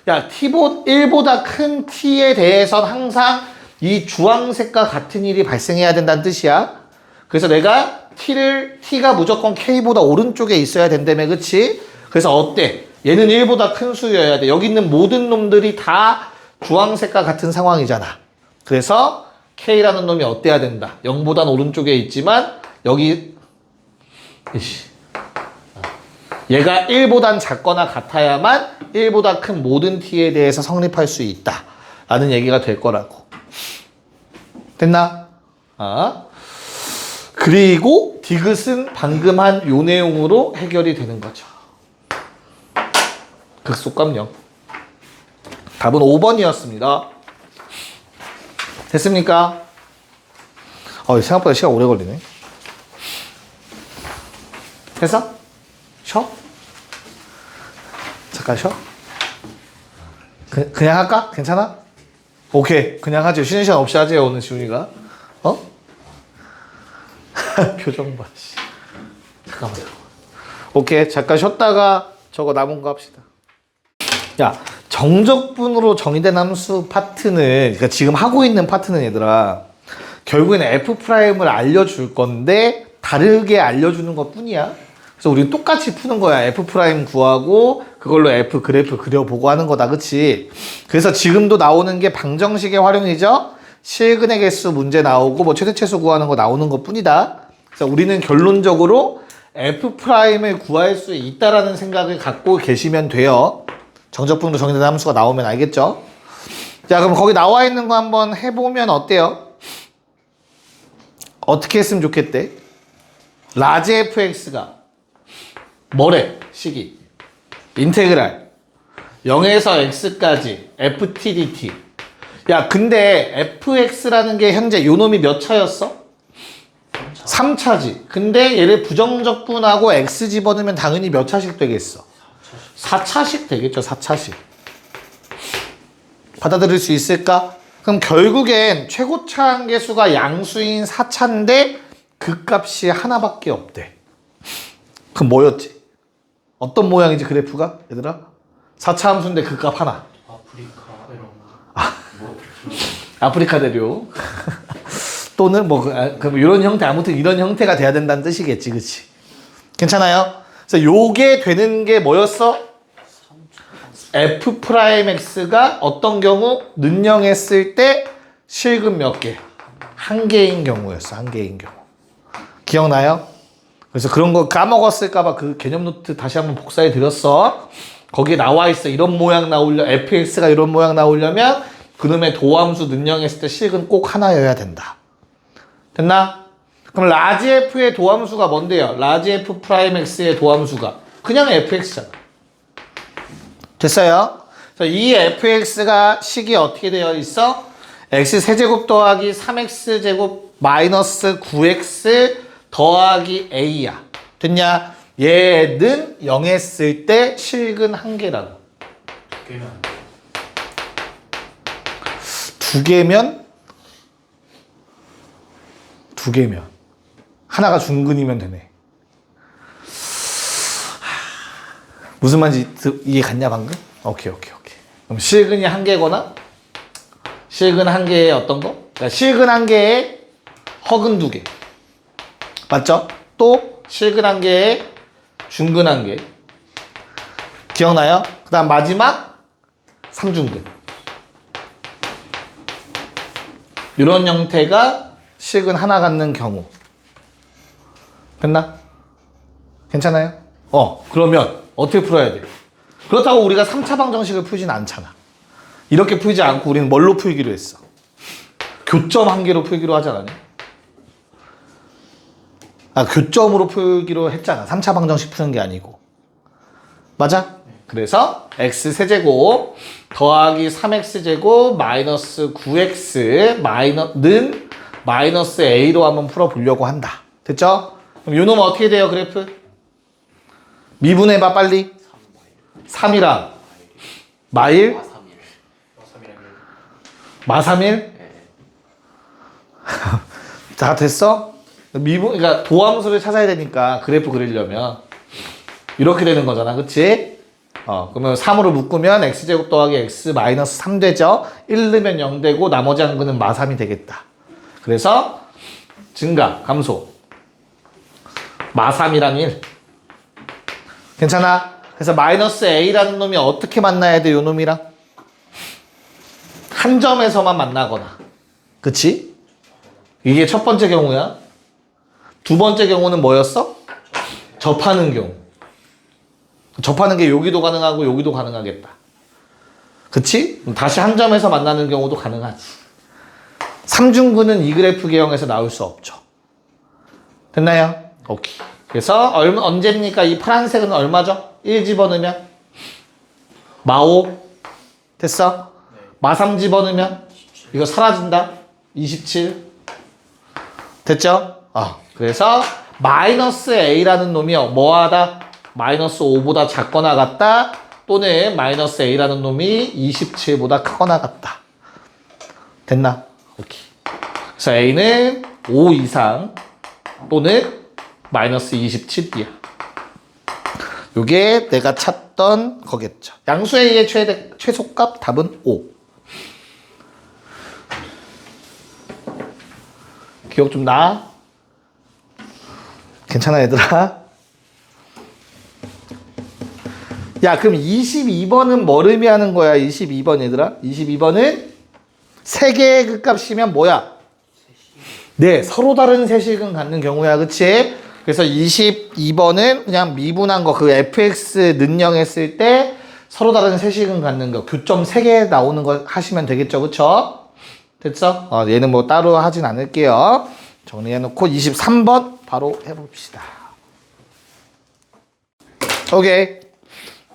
S1: 야, 1보다 큰 t에 대해선 항상 이 주황색과 같은 일이 발생해야 된다는 뜻이야. 그래서 내가 t가 무조건 k보다 오른쪽에 있어야 된다며. 그치? 그래서 어때? 얘는 1보다 큰 수여야 돼. 여기 있는 모든 놈들이 다 주황색과 같은 상황이잖아. 그래서 k라는 놈이 어때야 된다? 0보단 오른쪽에 있지만 여기 얘가 1보단 작거나 같아야만 1보다 큰 모든 t에 대해서 성립할 수 있다 라는 얘기가 될 거라고. 됐나? 그리고 디귿은 방금 한 요 내용으로 해결이 되는 거죠. 극소값 0. 답은 5번이었습니다. 됐습니까? 생각보다 시간 오래 걸리네. 됐어? 쉬어? 잠깐 쉬어? 그냥 할까? 괜찮아? 오케이. 그냥 하지. 쉬는 시간 없이 하지, 오늘 지훈이가. 표정 봐. 잠깐만. 오케이. 잠깐 쉬었다가 저거 남은 거 합시다. 야, 정적분으로 정의된 함수 파트는, 그러니까 지금 하고 있는 파트는 얘들아, 결국에는 F'을 알려줄 건데 다르게 알려주는 것 뿐이야. 그래서 우리는 똑같이 푸는 거야. F' 구하고 그걸로 F 그래프 그려보고 하는 거다. 그치? 그래서 지금도 나오는 게 방정식의 활용이죠. 실근의 개수 문제 나오고 뭐 최대체수 구하는 거 나오는 것 뿐이다. 그래서 우리는 결론적으로 F'을 구할 수 있다라는 생각을 갖고 계시면 돼요. 정적분으로 정의된 함수가 나오면 알겠죠? 자, 그럼 거기 나와 있는 거 한번 해보면 어때요? 어떻게 했으면 좋겠대? 라지 fx가 뭐래? 식이 인테그랄 0에서 x까지 ft dt. 야, 근데 fx라는 게 현재 요놈이 몇 차였어? 3차지. 근데 얘를 부정적분하고 x 집어넣으면 당연히 몇 차씩 되겠어? 4차씩 되겠죠. 4차씩. 받아들일 수 있을까? 그럼 결국엔 최고차 한계수가 양수인 4차인데 그 값이 하나밖에 없대. 그럼 뭐였지? 어떤 모양이지 그래프가? 얘들아? 4차 함수인데 그 값 하나.
S2: 아프리카 이런 거.
S1: 아프리카 대륙. 또는 그럼 이런 형태, 아무튼 이런 형태가 돼야 된다는 뜻이겠지. 그치? 괜찮아요? 그래서 요게 되는 게 뭐였어? F'X가 어떤 경우? 는영했을 때 실근 몇 개? 한 개인 경우였어. 한 개인 경우. 기억나요? 그래서 그런 거 까먹었을까봐 그 개념 노트 다시 한번 복사해 드렸어. 거기에 나와 있어. 이런 모양 fx가 이런 모양 나오려면 그놈의 도함수 능령했을 때 식은 꼭 하나여야 된다. 됐나? 그럼 라지 f의 도함수가 뭔데요? 라지 f 프라임 x의 도함수가 그냥 fx잖아. 됐어요? 그래서 이 fx가 식이 어떻게 되어 있어? x 세제곱 더하기 3x 제곱 마이너스 9x 더하기 a야. 됐냐? 얘는 0 했을 때 실근 한 개라고.
S2: 두 개면 안 돼.
S1: 두 개면. 하나가 중근이면 되네. 무슨 말인지 이해 갔냐 방금? 오케이. 그럼 실근이 한 개거나 실근 한 개에 어떤 거? 그러니까 실근 한 개에 허근 두 개. 맞죠? 또 실근 한 개에 중근 한 개. 기억나요? 그 다음 마지막 삼중근. 이런 형태가 실근 하나 갖는 경우. 됐나? 괜찮아요? 그러면 어떻게 풀어야 돼? 그렇다고 우리가 3차 방정식을 풀진 않잖아. 이렇게 풀지 않고 우리는 뭘로 풀기로 했어? 교점 한 개로 풀기로 하지 않았냐? 교점으로 풀기로 했잖아. 3차 방정식 푸는 게 아니고. 맞아? 그래서 x 세제곱 더하기 3x제곱 마이너스 9x는 마이너스 a로 한번 풀어보려고 한다. 됐죠? 그럼 요 놈은 어떻게 돼요, 그래프? 미분해봐, 빨리. 3이랑 마일? 마3일? 자, 됐어? 그러니까 도함수를 찾아야 되니까 그래프 그리려면 이렇게 되는 거잖아, 그치? 그러면 3으로 묶으면 x제곱 더하기 x 마이너스 3 되죠? 1 넣으면 0 되고 나머지 한 근은 마3이 되겠다. 그래서 증가, 감소. 마3이랑 1. 괜찮아? 그래서 마이너스 a라는 놈이 어떻게 만나야 돼, 요 놈이랑? 한 점에서만 만나거나. 그치? 이게 첫 번째 경우야. 두 번째 경우는 뭐였어? 접하는 경우. 접하는 게 여기도 가능하고 여기도 가능하겠다. 그치? 다시 한 점에서 만나는 경우도 가능하지. 삼중근은 이 그래프 개형에서 나올 수 없죠. 됐나요? 오케이. 그래서 언제입니까? 이 파란색은 얼마죠? 1 집어넣으면 마5 됐어? 마3 집어넣으면 이거 사라진다. 27 됐죠? 그래서 마이너스 a라는 놈이 뭐하다? 마이너스 5보다 작거나 같다. 또는 마이너스 a라는 놈이 27보다 크거나 같다. 됐나? 오케이. 그래서 a는 5 이상 또는 마이너스 27이야. 요게 내가 찾던 거겠죠. 양수 a의 최소값 답은 5. 기억 좀 나? 괜찮아, 얘들아? 야, 그럼 22번은 뭘 의미하는 거야? 22번 얘들아? 22번은 세 개의 그 값이면 뭐야? 네, 서로 다른 세식은 갖는 경우야, 그치? 그래서 22번은 그냥 미분한 거, 그 fx 는영 했을 때 서로 다른 세식은 갖는 거, 교점 3개 나오는 거 하시면 되겠죠, 그쵸? 됐어? 얘는 뭐 따로 하진 않을게요. 정리해놓고 23번 바로 해봅시다. 오케이.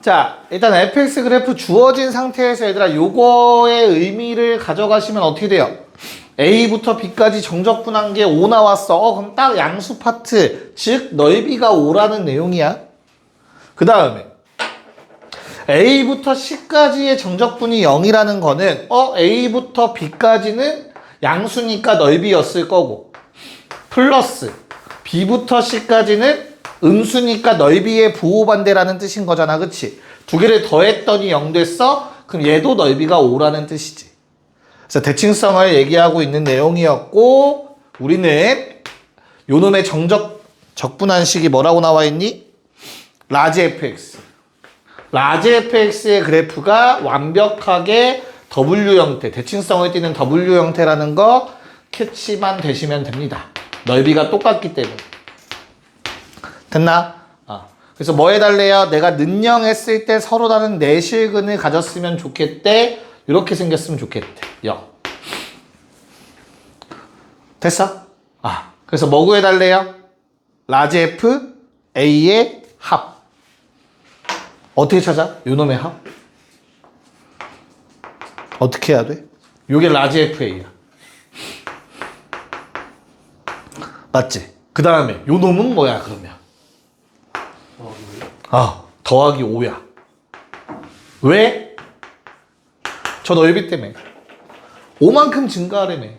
S1: 자, 일단 fx 그래프 주어진 상태에서 얘들아 요거의 의미를 가져가시면 어떻게 돼요? A부터 B까지 정적분한 게 5 나왔어. 그럼 딱 양수 파트, 즉 넓이가 5라는 내용이야. 그 다음에 A부터 C까지의 정적분이 0이라는 거는 A부터 B까지는 양수니까 넓이였을 거고 플러스 B부터 C까지는 음수니까 넓이의 부호반대라는 뜻인 거잖아. 그치? 두 개를 더했더니 0 됐어? 그럼 얘도 넓이가 5라는 뜻이지. 그래서 대칭성을 얘기하고 있는 내용이었고 우리는 요놈의 적분한식이 뭐라고 나와 있니? 라지 fx. 라지 fx의 그래프가 완벽하게 W 형태, 대칭성을 띠는 W 형태라는 거 캐치만 되시면 됩니다. 넓이가 똑같기 때문에. 됐나? 그래서 뭐 해달래요? 내가 는영했을 때 서로 다른 내실근을 가졌으면 좋겠대. 이렇게 생겼으면 좋겠대. 0. 됐어? 그래서 뭐 구해달래요? 라지 F, A의 합. 어떻게 찾아? 요놈의 합? 어떻게 해야 돼? 요게 라지 F, A야. 맞지? 그 다음에 요놈은 뭐야, 그러면? 더하기 5야. 왜? 저 넓이 때문에. 5만큼 증가하려면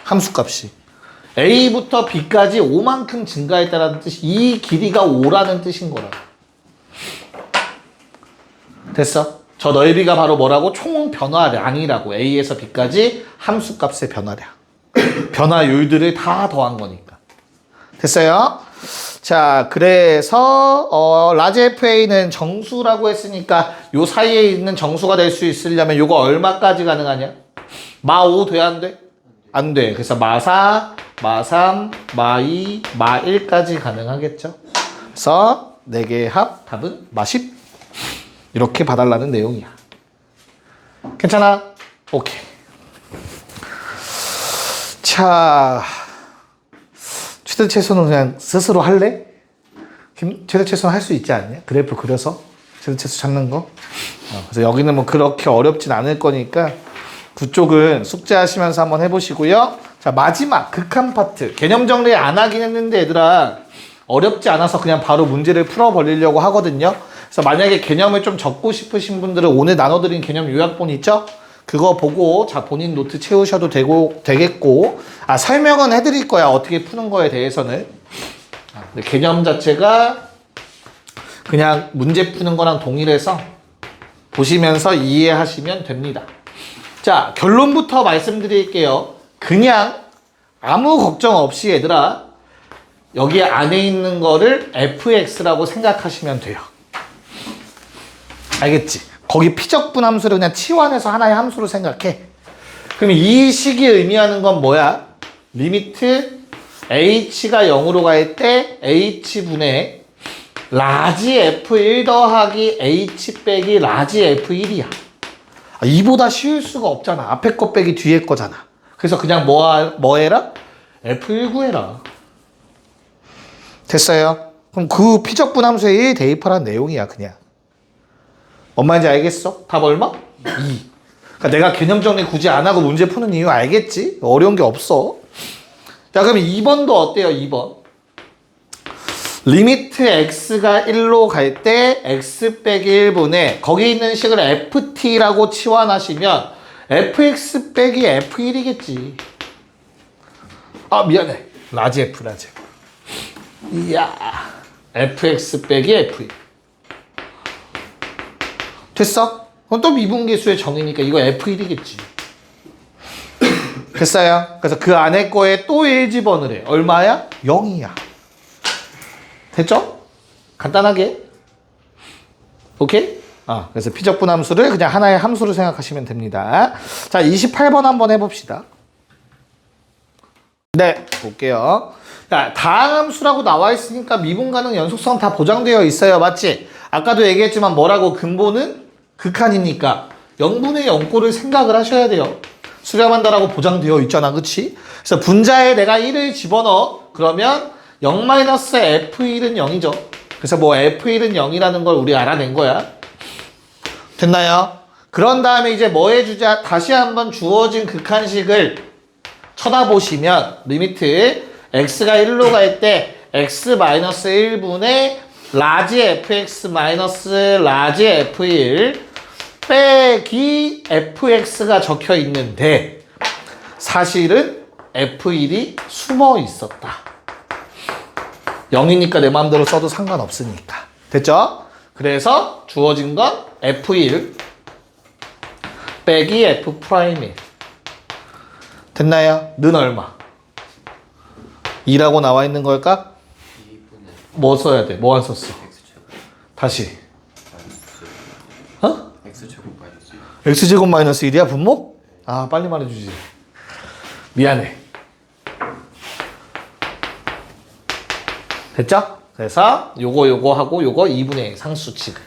S1: 함수값이. A부터 B까지 5만큼 증가했다는 뜻이 이 길이가 5라는 뜻인 거라. 됐어? 저 넓이가 바로 뭐라고? 총 변화량이라고. A에서 B까지 함수값의 변화량. 변화율들을 다 더한 거니까. 됐어요? 자, 그래서 라지 FA는 정수라고 했으니까 요 사이에 있는 정수가 될 수 있으려면 요거 얼마까지 가능하냐? 마 5 돼? 안 돼? 안 돼. 그래서 마 4, 마 3, 마 2, 마 1까지 가능하겠죠? 그래서 4개의 합 답은 마 10. 이렇게 봐달라는 내용이야. 괜찮아? 오케이. 자, 최대 최소는 그냥 스스로 할래? 최대 최소는 할 수 있지 않냐? 그래프 그려서 최대 최소 찾는 거. 그래서 여기는 뭐 그렇게 어렵진 않을 거니까 그쪽은 숙제하시면서 한번 해보시고요. 자, 마지막 극한 파트. 개념 정리 안 하긴 했는데 얘들아 어렵지 않아서 그냥 바로 문제를 풀어버리려고 하거든요. 그래서 만약에 개념을 좀 적고 싶으신 분들은 오늘 나눠드린 개념 요약본 있죠? 그거 보고 자 본인 노트 채우셔도 되겠고 설명은 해드릴 거야. 어떻게 푸는 거에 대해서는. 근데 개념 자체가 그냥 문제 푸는 거랑 동일해서 보시면서 이해하시면 됩니다. 자, 결론부터 말씀드릴게요. 그냥 아무 걱정 없이 얘들아 여기 안에 있는 거를 fx라고 생각하시면 돼요. 알겠지? 거기 피적분 함수를 그냥 치환해서 하나의 함수로 생각해. 그럼 이 식이 의미하는 건 뭐야? 리미트 h가 0으로 갈 때 h분의 라지 f1 더하기 h 빼기 라지 f1이야. 이보다 쉬울 수가 없잖아. 앞에 거 빼기 뒤에 거잖아. 그래서 그냥 뭐 해라? f1 구해라. 됐어요? 그럼 그 피적분 함수에 1 대입하라는 내용이야 그냥. 뭔 말인지 알겠어? 답 얼마? 2. 그러니까 내가 개념 정리 굳이 안 하고 문제 푸는 이유 알겠지? 어려운 게 없어. 자, 그럼 2번도 어때요? 2번. 리미트 x가 1로 갈 때 x 빼기 1분의 거기 있는 식을 ft라고 치환하시면 fx 빼기 f1이겠지. 아, 미안해. 라지 f. 이야. fx 빼기 f1. 됐어? 그럼 또 미분계수의 정의니까 이거 f1이겠지. 됐어요? 그래서 그 안에 거에 또 1 집어넣으래. 얼마야? 0이야. 됐죠? 간단하게. 오케이? 그래서 피적분 함수를 그냥 하나의 함수로 생각하시면 됩니다. 자, 28번 한번 해봅시다. 네, 볼게요. 자, 다항함수라고 나와 있으니까 미분 가능 연속성 다 보장되어 있어요. 맞지? 아까도 얘기했지만 뭐라고? 근본은 극한이니까 0분의 0꼴을 생각을 하셔야 돼요. 수렴한다라고 보장되어 있잖아. 그치? 그래서 분자에 내가 1을 집어넣어. 그러면 0-F1은 0이죠. 그래서 뭐 F1은 0이라는 걸 우리 알아낸 거야. 됐나요? 그런 다음에 이제 뭐 해주자? 다시 한번 주어진 극한식을 쳐다보시면 리미트 x가 1로 갈 때 x-1분의 라지 fx 마이너스 라지 f1 빼기 fx가 적혀 있는데 사실은 f1이 숨어 있었다. 0이니까 내 마음대로 써도 상관없으니까. 됐죠? 그래서 주어진 건 f1 빼기 f'1. 됐나요? 는 얼마? 2라고 나와 있는 걸까?
S2: 2분의
S1: 뭐 써야 돼? 뭐 안 썼어?
S2: x제곱
S1: 다시.
S2: x제곱 마이너스
S1: x제곱 마이너스 1이야 분모? 아, 빨리 말해주지. 미안해. 됐죠? 그래서 요거 하고 요거 2분의 상수 취급.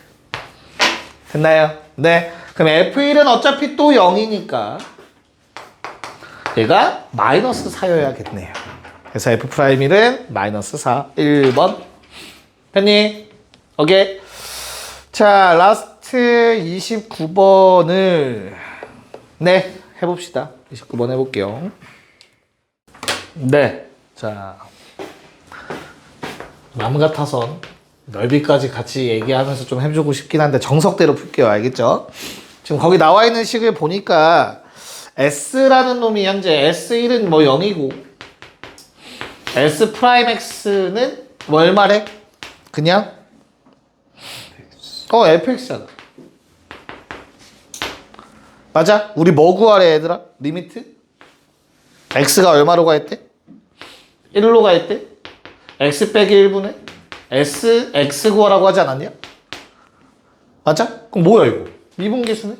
S1: 됐나요? 네. 그럼 F1은 어차피 또 0이니까 얘가 마이너스 4여야겠네요. 그래서 F'1은 마이너스 4. 1번. 됐니? 오케이. 자, 라스트 29번을 네, 해봅시다. 29번 해볼게요. 네. 자, 마음 같아선 넓이까지 같이 얘기하면서 좀 해주고 싶긴 한데 정석대로 풀게요. 알겠죠? 지금 거기 나와 있는 식을 보니까 S라는 놈이 현재 S1은 뭐 0이고 S 프라임 X는 얼마래? 그냥 fx잖아. 맞아? 우리 뭐 구하래 얘들아? 리미트? x가 얼마로 가 있대? 1로 가 있대? x 빼기 1분의 x 구하라고 하지 않았냐? 맞아? 그럼 뭐야 이거? 미분계수네?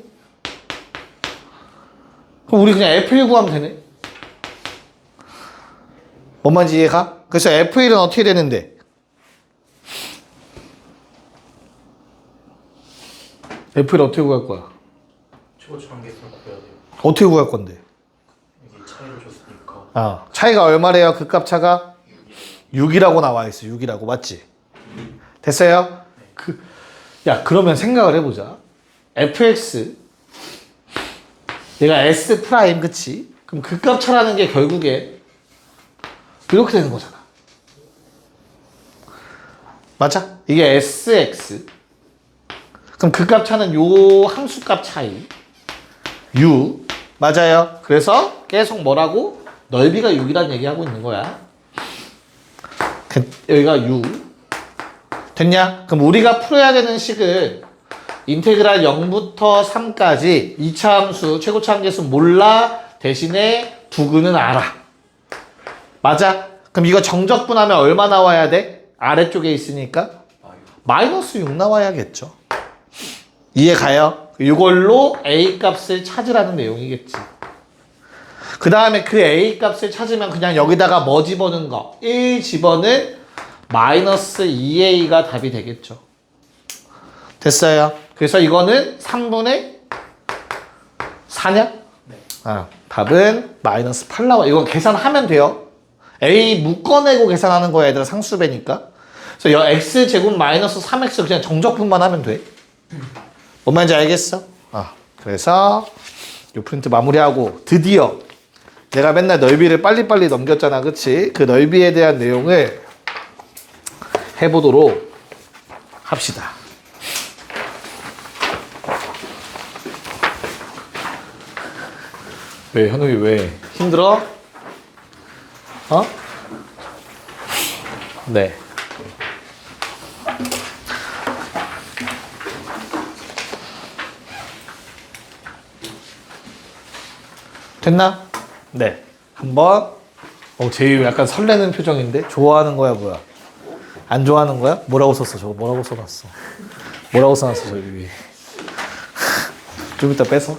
S1: 그럼 우리 그냥 f1 구하면 되네? 뭔 말인지 이해가? 그래서 f1은 어떻게 되는데? f1 어떻게 구할 거야?
S2: 최고차항계수 구해야 돼요.
S1: 어떻게 구할 건데?
S2: 여기 차이를 줬으니까
S1: 차이가 얼마래요? 극값 차가? 6이라고 나와 있어. 6이라고. 맞지? 됐어요? 그러면 생각을 해보자. fx 얘가 s 프라임 그치? 그럼 극값 차라는 게 결국에 이렇게 되는 거잖아. 맞아? 이게 sx 그럼 극값 차는 요 함수값 차이 u 맞아요. 그래서 계속 뭐라고? 넓이가 6이라는 얘기하고 있는 거야. 여기가 u 됐냐? 그럼 우리가 풀어야 되는 식은 인테그랄 0부터 3까지 2차 함수, 최고차 함계수 몰라 대신에 두근은 알아. 맞아? 그럼 이거 정적분하면 얼마 나와야 돼? 아래쪽에 있으니까 마이너스 6 나와야겠죠. 이해 가요? 이걸로 A 값을 찾으라는 내용이겠지. 그 다음에 그 A 값을 찾으면 그냥 여기다가 뭐 집어넣은 거? 1 집어넣은 마이너스 2A가 답이 되겠죠. 됐어요. 그래서 이거는 3분의 4냐? 네. 답은 마이너스 8 나와. 이거 계산하면 돼요. A 묶어내고 계산하는 거야 얘들아. 상수배니까. 그래서 x제곱 마이너스 3x 그냥 정적분만 하면 돼. 뭔 말인지 알겠어? 그래서 요 프린트 마무리하고 드디어 내가 맨날 넓이를 빨리빨리 넘겼잖아. 그치? 그 넓이에 대한 내용을 해보도록 합시다. 왜 현욱이 왜 힘들어? 네. 됐나? 네. 한번. 제이 약간 설레는 표정인데? 좋아하는 거야, 뭐야? 안 좋아하는 거야? 뭐라고 썼어, 저거? 뭐라고 써놨어? 뭐라고 써놨어, 저기 위에? 좀 이따 뺏어.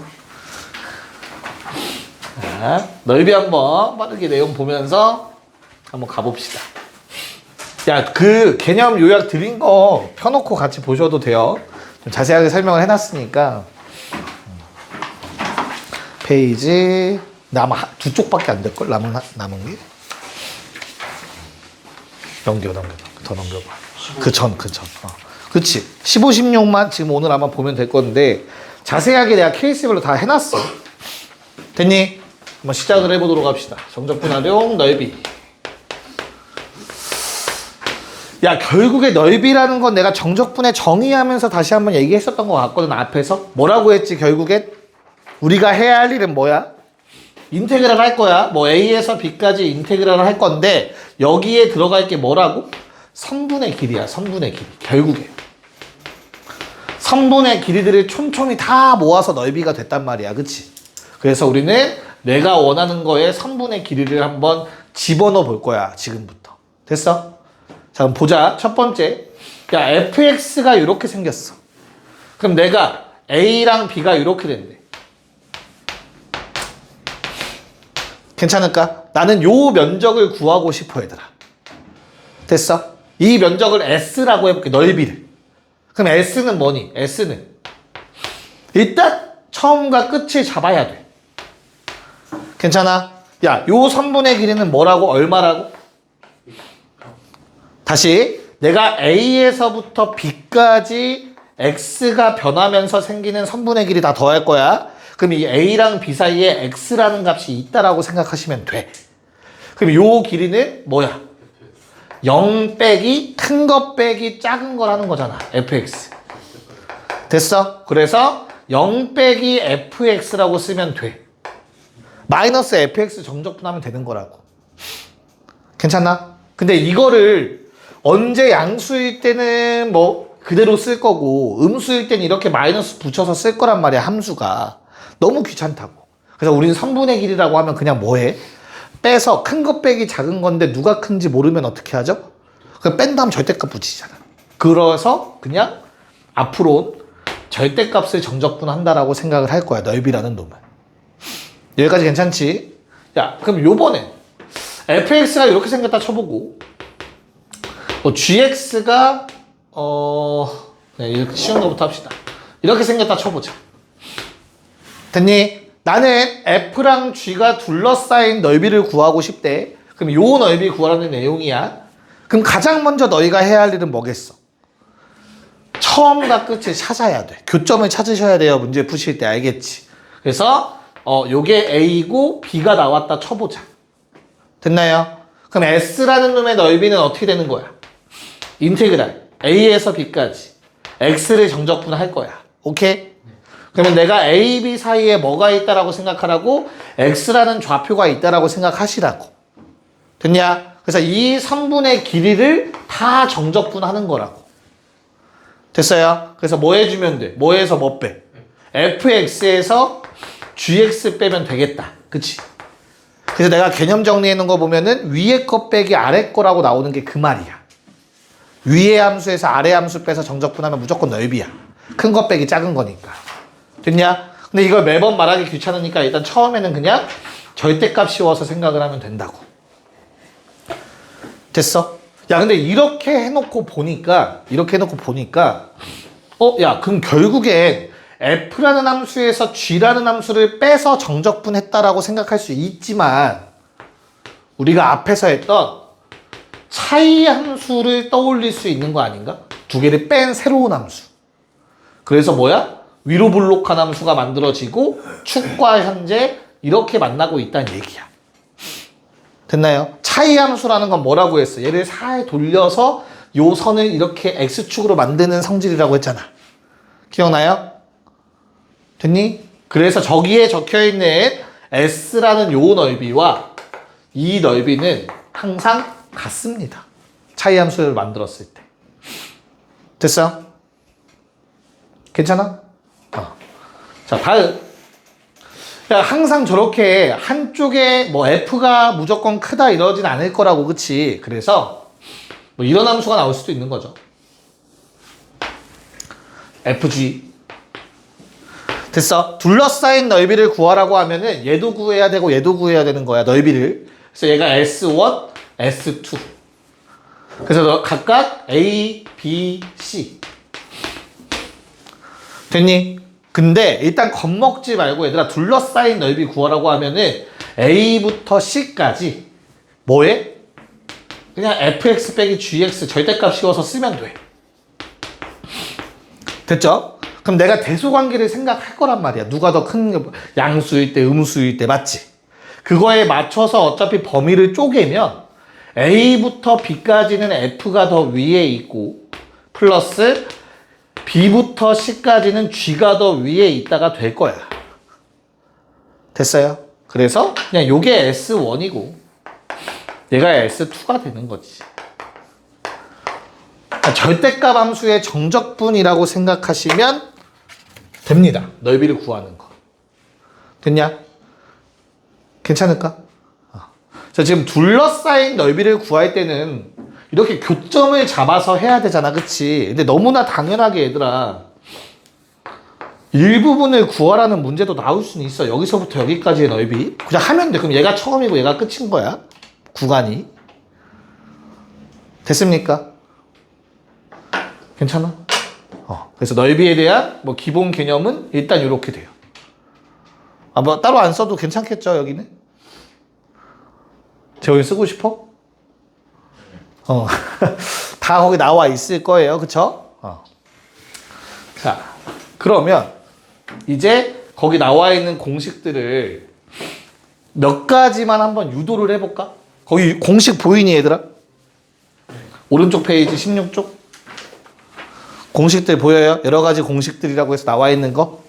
S1: 자, 넓이 한번 빠르게 내용 보면서 한번 가봅시다. 야, 그 개념 요약 드린 거 펴놓고 같이 보셔도 돼요. 좀 자세하게 설명을 해놨으니까. 페이지 아마 두 쪽밖에 안 될걸? 남은 게? 넘겨 더 넘겨봐. 그 전 그치 15, 16만 지금 오늘 아마 보면 될 건데 자세하게 내가 케이스별로 다 해놨어. 됐니? 한번 시작을 해보도록 합시다. 정적분 활용 넓이. 야, 결국에 넓이라는 건 내가 정적분에 정의하면서 다시 한번 얘기했었던 것 같거든. 앞에서 뭐라고 했지? 결국에 우리가 해야 할 일은 뭐야? 인테그랄 할 거야. 뭐 A에서 B까지 인테그랄을 할 건데 여기에 들어갈 게 뭐라고? 선분의 길이야. 선분의 길이. 결국에. 선분의 길이들을 촘촘히 다 모아서 넓이가 됐단 말이야. 그치? 그래서 우리는 내가 원하는 거에 선분의 길이를 한번 집어넣어 볼 거야. 지금부터. 됐어? 자, 그럼 보자. 첫 번째. 야, fx가 이렇게 생겼어. 그럼 내가 A랑 B가 이렇게 된대. 괜찮을까? 나는 요 면적을 구하고 싶어 얘들아. 됐어? 이 면적을 S라고 해볼게. 넓이를. 그럼 S는 뭐니? S는 일단 처음과 끝을 잡아야 돼. 괜찮아? 야, 요 선분의 길이는 뭐라고? 얼마라고? 다시 내가 A에서부터 B까지 X가 변하면서 생기는 선분의 길이 다 더할 거야. 그럼 이 A랑 B 사이에 X라는 값이 있다라고 생각하시면 돼. 그럼 요 길이는 뭐야? 0 빼기 큰 거 빼기 작은 거라는 거잖아. fx. 됐어? 그래서 0 빼기 fx라고 쓰면 돼. 마이너스 fx 정적분하면 되는 거라고. 괜찮나? 근데 이거를 언제 양수일 때는 뭐 그대로 쓸 거고 음수일 때는 이렇게 마이너스 붙여서 쓸 거란 말이야, 함수가. 너무 귀찮다고. 그래서 우리는 선분의 길이라고 하면 그냥 뭐 해? 빼서 큰 것 빼기 작은 건데 누가 큰지 모르면 어떻게 하죠? 그냥 뺀 다음 절대값 붙이잖아. 그래서 그냥 앞으로 절대값을 정적분한다라고 생각을 할 거야, 넓이라는 놈은. 여기까지 괜찮지? 야, 그럼 요번엔 fx가 이렇게 생겼다 쳐보고 gx가 네, 이렇게 쉬운 거부터 합시다. 이렇게 생겼다 쳐보자. 됐니? 나는 f랑 g가 둘러싸인 넓이를 구하고 싶대. 그럼 요 넓이 구하라는 내용이야. 그럼 가장 먼저 너희가 해야 할 일은 뭐겠어? 처음과 끝을 찾아야 돼. 교점을 찾으셔야 돼요, 문제 푸실 때. 알겠지? 그래서 요게 a고 b가 나왔다 쳐보자. 됐나요? 그럼 s라는 놈의 넓이는 어떻게 되는 거야? 인테그랄 a에서 b까지 x를 정적분할 거야. 오케이? 그러면 내가 a, b 사이에 뭐가 있다라고 생각하라고? x라는 좌표가 있다라고 생각하시라고. 됐냐? 그래서 이 선분의 길이를 다 정적분하는 거라고. 됐어요? 그래서 뭐 해주면 돼? 뭐에서 뭐 빼? fx에서 gx 빼면 되겠다. 그치? 그래서 내가 개념 정리해 놓은 거 보면은 위에 거 빼기 아래 거라고 나오는 게 그 말이야. 위에 함수에서 아래 함수 빼서 정적분하면 무조건 넓이야. 큰 거 빼기 작은 거니까. 됐냐? 근데 이걸 매번 말하기 귀찮으니까 일단 처음에는 그냥 절대값 씌워서 생각을 하면 된다고. 됐어? 야, 근데 이렇게 해놓고 보니까 야, 그럼 결국엔 f라는 함수에서 g라는 함수를 빼서 정적분했다라고 생각할 수 있지만 우리가 앞에서 했던 차이 함수를 떠올릴 수 있는 거 아닌가? 두 개를 뺀 새로운 함수. 그래서 뭐야? 위로 블록한 함수가 만들어지고 축과 현재 이렇게 만나고 있다는 얘기야. 됐나요? 차이 함수라는 건 뭐라고 했어? 얘를 살에 돌려서 요 선을 이렇게 x축으로 만드는 성질이라고 했잖아. 기억나요? 됐니? 그래서 저기에 적혀있는 s라는 요 넓이와 이 넓이는 항상 같습니다. 차이 함수를 만들었을 때. 됐어? 괜찮아? 자, 다음. 야, 항상 저렇게 한쪽에 뭐 f가 무조건 크다 이러진 않을 거라고, 그치? 그래서 뭐 이런 함수가 나올 수도 있는 거죠. fg. 됐어? 둘러싸인 넓이를 구하라고 하면은 얘도 구해야 되고 얘도 구해야 되는 거야, 넓이를. 그래서 얘가 S1, S2. 그래서 각각 A, B, C. 됐니? 근데 일단 겁먹지 말고 얘들아, 둘러싸인 넓이 구하라고 하면은 A부터 C까지 뭐해? 그냥 fx 빼기 gx 절대값 씌워서 쓰면 돼. 됐죠? 그럼 내가 대소관계를 생각할 거란 말이야. 누가 더 큰 양수일 때, 음수일 때, 맞지? 그거에 맞춰서 어차피 범위를 쪼개면 A부터 B까지는 F가 더 위에 있고 플러스 B부터 C까지는 G가 더 위에 있다가 될 거야. 됐어요? 그래서 그냥 요게 S1이고 얘가 S2가 되는 거지. 절대값 함수의 정적분이라고 생각하시면 됩니다. 넓이를 구하는 거. 됐냐? 괜찮을까? 자, 지금 둘러싸인 넓이를 구할 때는 이렇게 교점을 잡아서 해야 되잖아, 그치? 근데 너무나 당연하게 얘들아, 일부분을 구하라는 문제도 나올 수는 있어. 여기서부터 여기까지의 넓이 그냥 하면 돼. 그럼 얘가 처음이고 얘가 끝인 거야, 구간이. 됐습니까? 괜찮아? 그래서 넓이에 대한 뭐 기본 개념은 일단 이렇게 돼요. 뭐 따로 안 써도 괜찮겠죠, 여기는? 재원이 쓰고 싶어? 다 거기 나와 있을 거예요, 그쵸? 자, 그러면 이제 거기 나와 있는 공식들을 몇 가지만 한번 유도를 해볼까? 거기 공식 보이니, 얘들아? 오른쪽 페이지 16쪽? 공식들 보여요? 여러 가지 공식들이라고 해서 나와 있는 거?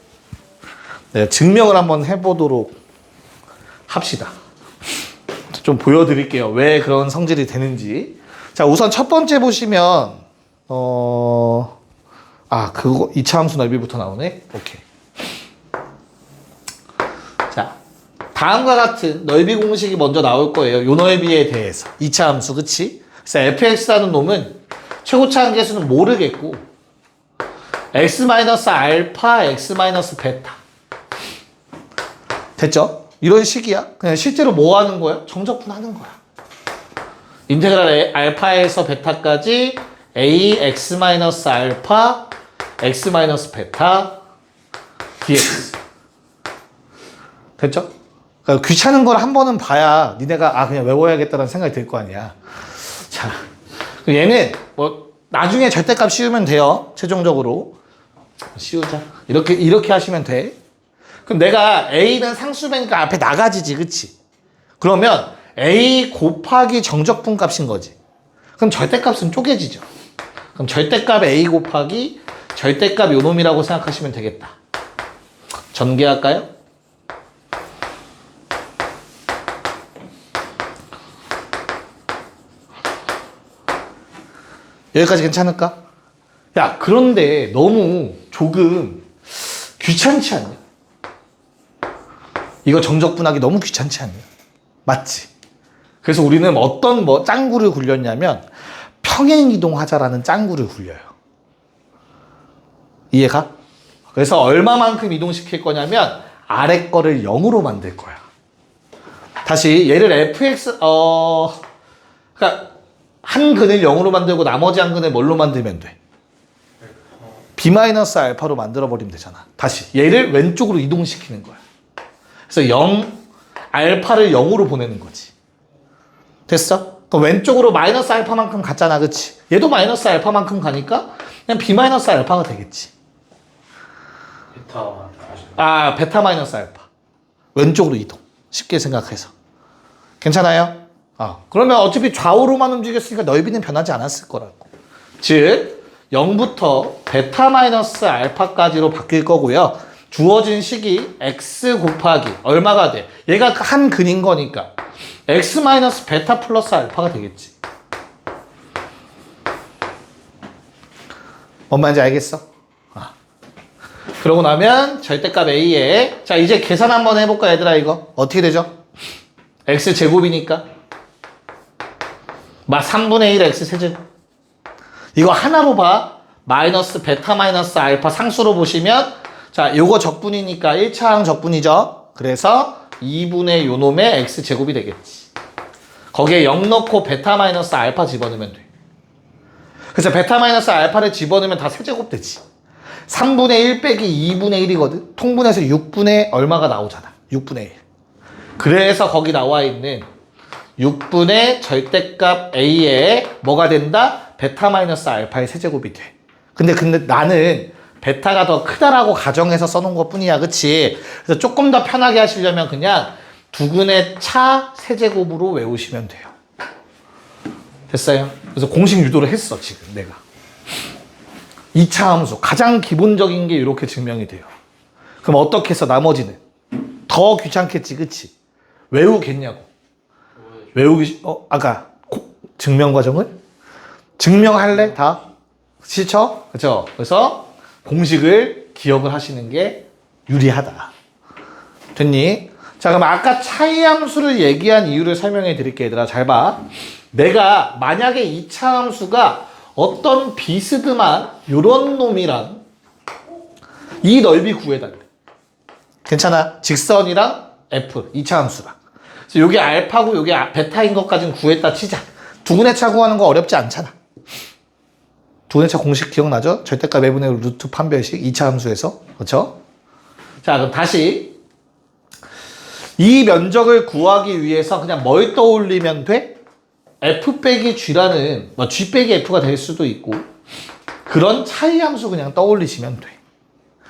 S1: 네, 증명을 한번 해보도록 합시다. 좀 보여드릴게요. 왜 그런 성질이 되는지. 자, 우선 첫 번째 보시면, 그거, 이차함수 넓이부터 나오네? 오케이. 자, 다음과 같은 넓이 공식이 먼저 나올 거예요. 요 넓이에 대해서. 이차함수, 그치? 그래서 fx라는 놈은 최고차 한계수는 모르겠고, x-알파, x-베타. 됐죠? 이런 식이야. 그냥 실제로 뭐 하는 거야? 정적분 하는 거야. 인테그랄 알파에서 베타까지 a x-알파 x-베타 dx. 됐죠? 그러니까 귀찮은 걸 한 번은 봐야 니네가 그냥 외워야겠다는 생각이 들 거 아니야. 자, 얘는 뭐 나중에 절대값 씌우면 돼요. 최종적으로 씌우자. 이렇게 하시면 돼. 그럼 내가 a는 상수배니까 앞에 나가지지, 그치? 그러면 a 곱하기 정적분 값인 거지. 그럼 절대값은 쪼개지죠. 그럼 절대값 a 곱하기 절대값 요놈이라고 생각하시면 되겠다. 전개할까요? 여기까지 괜찮을까? 야, 그런데 너무 조금 귀찮지 않냐? 이거 정적분하기 너무 귀찮지 않냐? 맞지? 그래서 우리는 어떤 짱구를 굴렸냐면 평행이동하자라는 짱구를 굴려요. 이해가? 그래서 얼마만큼 이동시킬 거냐면 아래 거를 0으로 만들 거야. 다시 얘를 fx 그러니까 한 근을 0으로 만들고 나머지 한 근을 뭘로 만들면 돼? b-알파로 만들어버리면 되잖아. 다시 얘를 왼쪽으로 이동시키는 거야. 그래서 0, 알파를 0으로 보내는 거지. 됐어? 그럼 왼쪽으로 마이너스 알파만큼 갔잖아, 그치? 얘도 마이너스 알파만큼 가니까 그냥 b-알파가 되겠지. 베타 마이너스 알파. 왼쪽으로 이동. 쉽게 생각해서. 괜찮아요? 그러면 어차피 좌우로만 움직였으니까 넓이는 변하지 않았을 거라고. 즉 0부터 베타 마이너스 알파까지로 바뀔 거고요. 주어진 식이 x 곱하기 얼마가 돼? 얘가 한 근인 거니까 x 마이너스 베타 플러스 알파가 되겠지. 뭔 말인지 알겠어? 그러고 나면 절대값 a에 자 이제 계산 한번 해볼까 얘들아. 이거 어떻게 되죠? x 제곱이니까 3분의 1 x 세제곱. 이거 하나로 봐. 마이너스 베타 마이너스 알파 상수로 보시면 자 요거 적분이니까 1차항 적분이죠. 그래서 2분의 요놈의 x 제곱이 되겠지. 거기에 0 넣고 베타 마이너스 알파 집어넣으면 돼. 그래서 베타 마이너스 알파를 집어넣으면 다 세제곱 되지. 3분의 1 빼기 2분의 1이거든. 통분해서 6분의 얼마가 나오잖아. 6분의 1. 그래서 거기 나와 있는 6분의 절대값 a에 뭐가 된다? 베타 마이너스 알파의 세제곱이 돼. 근데 나는 베타가 더 크다라고 가정해서 써놓은 것 뿐이야. 그치? 그래서 조금 더 편하게 하시려면 그냥 두근의 차 세제곱으로 외우시면 돼요. 됐어요? 그래서 공식 유도를 했어, 지금 내가. 2차 함수. 가장 기본적인 게 이렇게 증명이 돼요. 그럼 어떻게 해서 나머지는? 더 귀찮겠지, 그치? 외우겠냐고. 증명 과정을? 증명할래? 다? 싫죠? 그쵸? 그래서 공식을 기억을 하시는 게 유리하다. 됐니? 자, 그럼 아까 차이 함수를 얘기한 이유를 설명해 드릴게, 얘들아. 잘 봐. 내가 만약에 2차 함수가 어떤 비스듬한 요런 놈이랑 이 넓이 구해달래. 괜찮아? 직선이랑 F, 2차 함수랑. 그래서 요게 알파고 요게 베타인 것까지는 구했다 치자. 두근의 차 구하는 거 어렵지 않잖아. 두근의 차 공식 기억나죠? 절대값 A분의 루트 판별식 2차 함수에서. 그렇죠? 자, 그럼 다시 이 면적을 구하기 위해서 그냥 뭘 떠올리면 돼? F 빼기 G라는 G 빼기 F가 될 수도 있고 그런 차이 함수 그냥 떠올리시면 돼.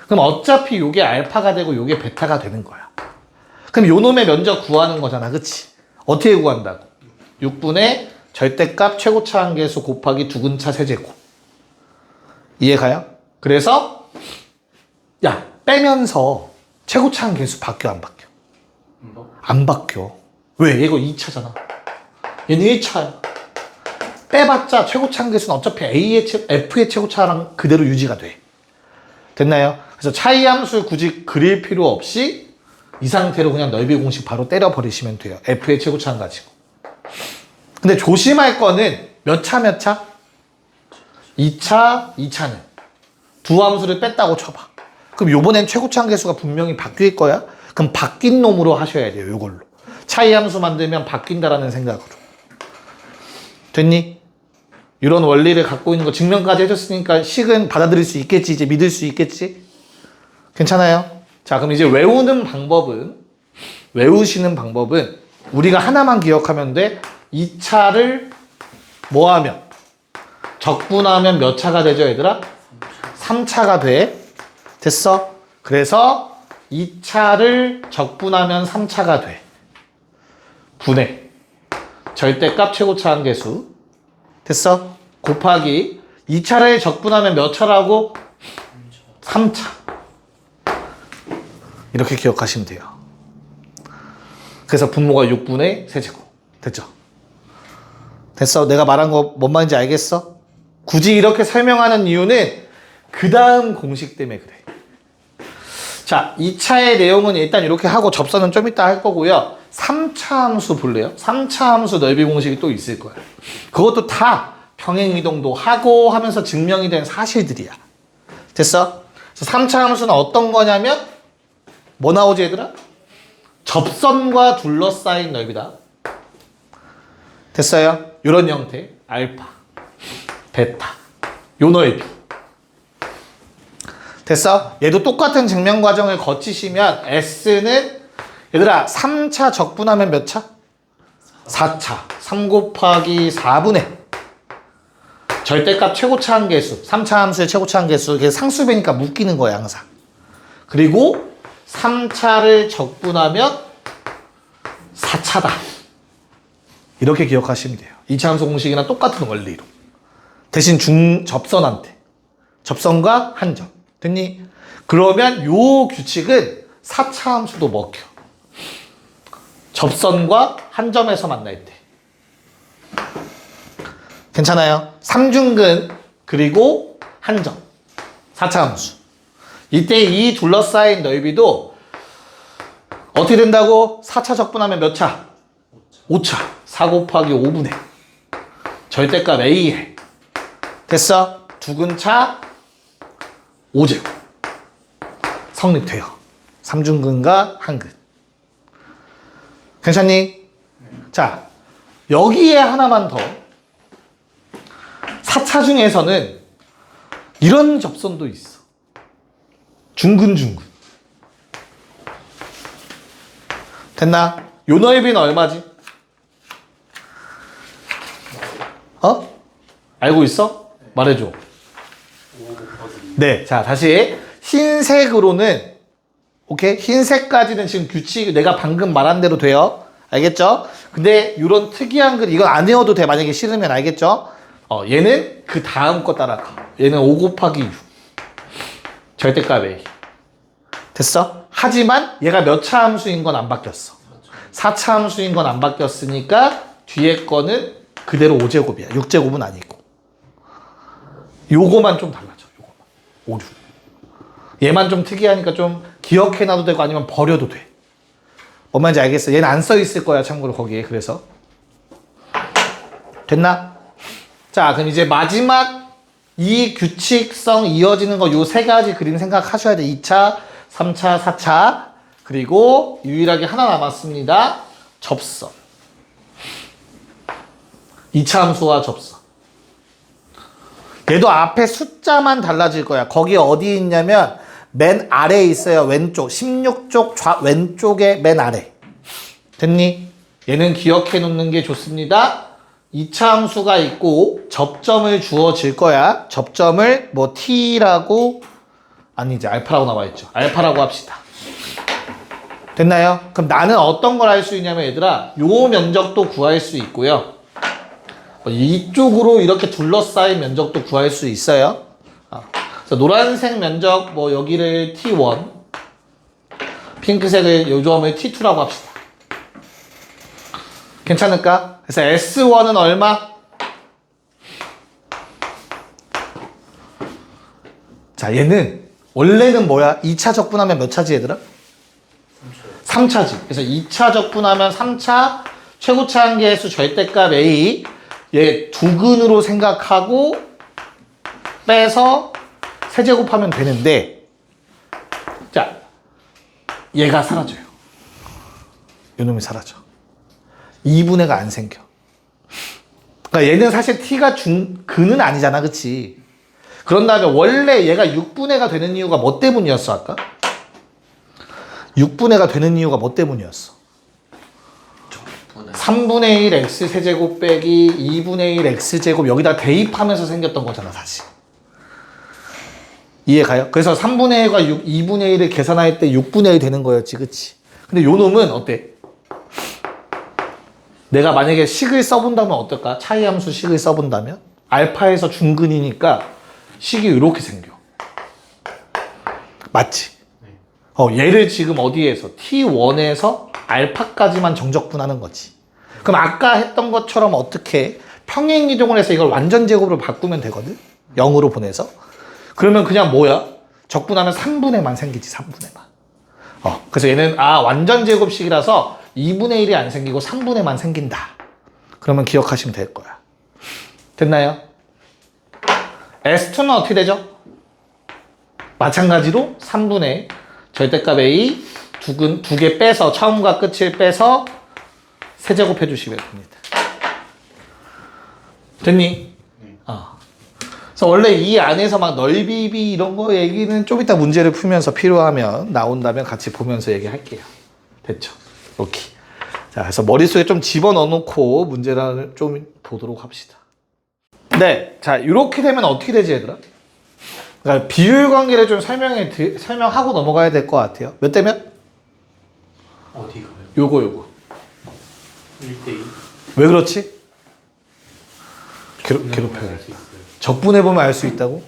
S1: 그럼 어차피 요게 알파가 되고 요게 베타가 되는 거야. 그럼 요 놈의 면적 구하는 거잖아. 그치? 어떻게 구한다고? 6분의 절대값 최고차 한계수 곱하기 두근차 세제곱. 이해가요? 그래서 빼면서 최고차 한계수 바뀌어 안 바뀌어? 안 바뀌어. 왜? 이거 2차잖아. 얘는 1차야. 빼봤자 최고차 한계수는 어차피 F의 최고차랑 그대로 유지가 돼. 됐나요? 그래서 차이 함수 굳이 그릴 필요 없이 이 상태로 그냥 넓이 공식 바로 때려버리시면 돼요. F의 최고차만 가지고. 근데 조심할 거는 몇 차? 2차, 2차는 두 함수를 뺐다고 쳐봐. 그럼 요번엔 최고차 한계수가 분명히 바뀔 거야? 그럼 바뀐 놈으로 하셔야 돼요. 요걸로. 차이 함수 만들면 바뀐다라는 생각으로. 됐니? 이런 원리를 갖고 있는 거 증명까지 해줬으니까 식은 받아들일 수 있겠지. 이제 믿을 수 있겠지? 괜찮아요? 자, 그럼 이제 외우시는 방법은 우리가 하나만 기억하면 돼. 2차를 뭐 하면? 적분하면 몇 차가 되죠, 얘들아? 3차가 돼. 됐어? 그래서 2차를 적분하면 3차가 돼. 분해. 절대값 최고차 한계수. 됐어? 곱하기 2차를 적분하면 몇 차라고? 3차. 이렇게 기억하시면 돼요. 그래서 분모가 6분의 세제곱. 됐죠? 됐어? 내가 말한 거 뭔 말인지 알겠어? 굳이 이렇게 설명하는 이유는 그 다음 공식 때문에 그래. 자, 2차의 내용은 일단 이렇게 하고 접선은 좀 이따 할 거고요. 3차 함수 볼래요? 3차 함수 넓이 공식이 또 있을 거예요. 그것도 다 평행이동도 하고 하면서 증명이 된 사실들이야. 됐어? 그래서 3차 함수는 어떤 거냐면 뭐 나오지 얘들아? 접선과 둘러싸인 넓이다. 됐어요? 이런 형태. 알파, 베타, 요 넓이. 됐어? 얘도 똑같은 증명 과정을 거치시면 S는 얘들아 3차 적분하면 몇 차? 4차. 3 곱하기 4분의 절대값 최고차 한계수. 3차 함수의 최고차 한계수. 그게 상수배니까 묶이는 거야 항상. 그리고 3차를 적분하면 4차다. 이렇게 기억하시면 돼요. 2차 함수 공식이랑 똑같은 원리로. 대신 접선한테. 접선과 한 점. 됐니? 그러면 요 규칙은 4차 함수도 먹혀. 접선과 한 점에서 만날 때. 괜찮아요? 3중근 그리고 한 점. 4차 함수. 이때 이 둘러싸인 넓이도 어떻게 된다고? 4차 적분하면 몇 차? 5차. 4 곱하기 5분의 절대값 A에. 됐어? 두근차 5제곱. 성립돼요. 3중근과 한근. 괜찮니? 자, 여기에 하나만 더. 4차 중에서는 이런 접선도 있어. 중근. 됐나? 요 넓이는 얼마지? 알고 있어? 말해줘. 네, 자 다시 흰색으로는 오케이? 흰색까지는 지금 규칙 내가 방금 말한 대로 돼요. 알겠죠? 근데 이런 특이한 글 이건 안 외워도 돼. 만약에 싫으면 알겠죠? 얘는 그 다음 거 따라가. 얘는 5 곱하기 6 절대값 A. 됐어? 하지만 얘가 몇 차 함수인 건 안 바뀌었어. 4차 함수인 건 안 바뀌었으니까 뒤에 거는 그대로 5제곱이야. 6제곱은 아니고. 요거만 좀 달라져. 요거만. 5, 6. 얘만 좀 특이하니까 좀 기억해놔도 되고 아니면 버려도 돼. 뭔 말인지 알겠어? 얘는 안 써있을 거야. 참고로 거기에. 그래서. 됐나? 자, 그럼 이제 마지막 이 규칙성 이어지는 거 요 세 가지 그림 생각하셔야 돼. 2차, 3차, 4차. 그리고 유일하게 하나 남았습니다. 접선. 2차 함수와 접선. 얘도 앞에 숫자만 달라질 거야. 거기 어디 있냐면 맨 아래에 있어요. 왼쪽. 16쪽 왼쪽에 맨 아래. 됐니? 얘는 기억해 놓는 게 좋습니다. 2차 함수가 있고 접점을 주어질 거야. 접점을 뭐 t라고 아니 이제 알파라고 나와 있죠. 알파라고 합시다. 됐나요? 그럼 나는 어떤 걸 할 수 있냐면 얘들아 요 면적도 구할 수 있고요. 이쪽으로 이렇게 둘러싸인 면적도 구할 수 있어요. 그래서 노란색 면적 뭐 여기를 T1 핑크색을 요 점을 T2라고 합시다. 괜찮을까? 그래서 S1은 얼마? 자, 얘는 원래는 뭐야? 2차 적분하면 몇 차지 얘들아? 3차지. 그래서 2차 적분하면 3차 최고차 한계수 절대값 A 얘 두근으로 생각하고 빼서 세제곱하면 되는데 자 얘가 사라져요. 요놈이 사라져. 2분의가 안 생겨. 그러니까 얘는 사실 t가 근은 아니잖아, 그치? 그런 다음에 원래 얘가 6분의가 되는 이유가 뭐 때문이었어 아까? 6분의가 되는 이유가 뭐 때문이었어? 3분의 1 x 세제곱 빼기 2분의 1 x제곱 여기다 대입하면서 생겼던 거잖아 사실. 이해가요? 그래서 3분의 1과 2분의 1을 계산할 때 6분의 1 되는 거였지, 그치? 근데 요 놈은 어때? 내가 만약에 식을 써본다면 어떨까? 차이함수 식을 써본다면? 알파에서 중근이니까 식이 이렇게 생겨. 맞지? 얘를 지금 어디에서? T1에서 알파까지만 정적분하는 거지. 그럼 아까 했던 것처럼 어떻게 평행이동을 해서 이걸 완전 제곱으로 바꾸면 되거든? 0으로 보내서. 그러면 그냥 뭐야? 적분하면 3분의만 생기지, 3분의만. 그래서 얘는 완전 제곱식이라서 2분의 1이 안 생기고 3분의만 생긴다. 그러면 기억하시면 될 거야. 됐나요? S2는 어떻게 되죠? 마찬가지로 3분의 절대값 A 두 개 빼서 처음과 끝을 빼서 세제곱 해주시면 됩니다. 됐니? 그래서 원래 이 안에서 막 넓이 비 이런 거 얘기는 좀 이따 문제를 풀면서 필요하면 나온다면 같이 보면서 얘기할게요. 됐죠? 이렇게. 자, 그래서 머릿속에 좀 집어넣어 놓고 문제를 좀 보도록 합시다. 네. 자, 이렇게 되면 어떻게 되지, 얘들아? 그러니까 비율 관계를 좀 설명하고 넘어가야 될 것 같아요. 몇 대면?
S2: 어디가요?
S1: 요거.
S2: 1대2?
S1: 왜 그렇지? 괴롭혀요. 적분해보면 알 수 있다고?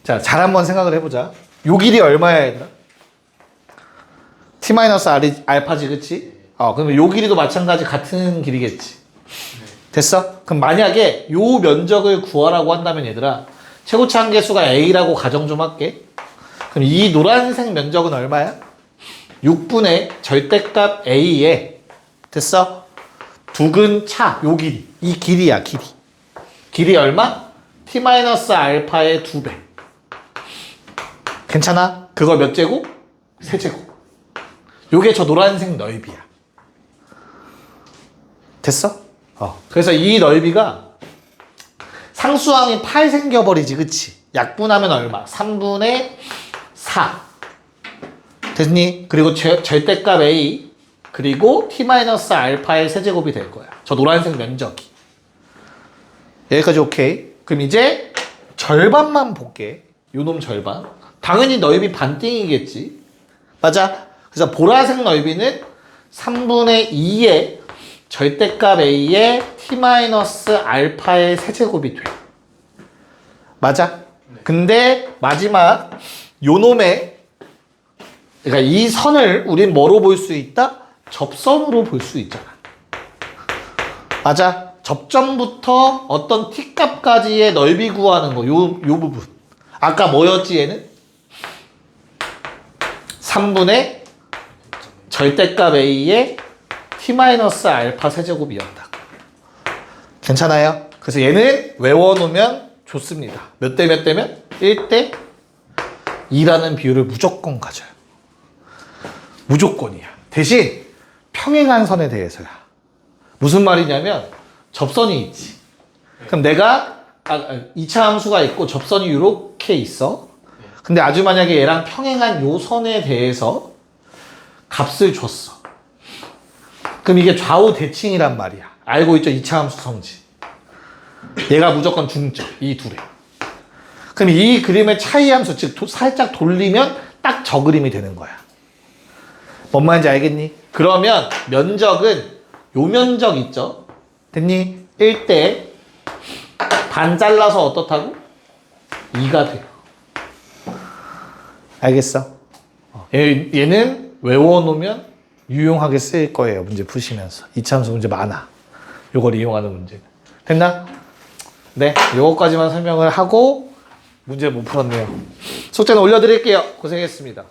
S1: 자, 잘 한번 생각을 해보자. 요 길이 얼마야, 얘들아? t-알파지, 그치? 그러면 요 길이도 마찬가지 같은 길이겠지. 됐어? 그럼 만약에 요 면적을 구하라고 한다면 얘들아, 최고차 한계수가 A라고 가정 좀 할게. 그럼 이 노란색 면적은 얼마야? 6분의 절대값 A에 됐어? 두근 차, 요 길이. 이 길이야, 길이. 길이 얼마? t-알파의 2배. 괜찮아? 그거 몇 제곱? 세제곱. 요게 저 노란색 넓이야. 됐어? 그래서 이 넓이가 상수항이 8 생겨버리지, 그치? 약분하면 얼마? 3분의 4. 됐니? 그리고 절대값 A 그리고 t-알파의 세제곱이 될 거야. 저 노란색 면적이. 여기까지 오케이. 그럼 이제 절반만 볼게. 요놈 절반. 당연히 넓이 반띵이겠지. 맞아? 그래서 보라색 넓이는 3분의 2의 절대값 A의 t-알파의 세제곱이 돼. 맞아? 근데 마지막 요놈의 그러니까 이 선을 우린 뭐로 볼 수 있다? 접선으로 볼 수 있잖아. 맞아? 접점부터 어떤 t값까지의 넓이 구하는 거, 요 부분. 아까 뭐였지, 얘는? 3분의 절대값 A의 t-알파 세제곱이었다. 괜찮아요? 그래서 얘는 외워놓으면 좋습니다. 몇 대 몇 대면? 1대 2라는 비율을 무조건 가져요. 무조건이야. 대신 평행한 선에 대해서야. 무슨 말이냐면 접선이 있지. 그럼 내가 2차 함수가 있고 접선이 이렇게 있어. 근데 아주 만약에 얘랑 평행한 요 선에 대해서 값을 줬어. 그럼 이게 좌우 대칭이란 말이야. 알고 있죠? 2차 함수 성질. 얘가 무조건 중점. 이 둘에. 그럼 이 그림의 차이 함수, 즉 살짝 돌리면 딱 저 그림이 되는 거야. 뭔 말인지 알겠니? 그러면 면적은 요 면적 있죠? 됐니? 1대 반 잘라서 어떻다고? 2가 돼요. 알겠어? 얘는 외워놓으면 유용하게 쓰일 거예요. 문제 푸시면서. 이차함수 문제 많아. 요걸 이용하는 문제. 됐나? 네, 요거까지만 설명을 하고 문제 못 풀었네요. 숙제는 올려드릴게요. 고생했습니다.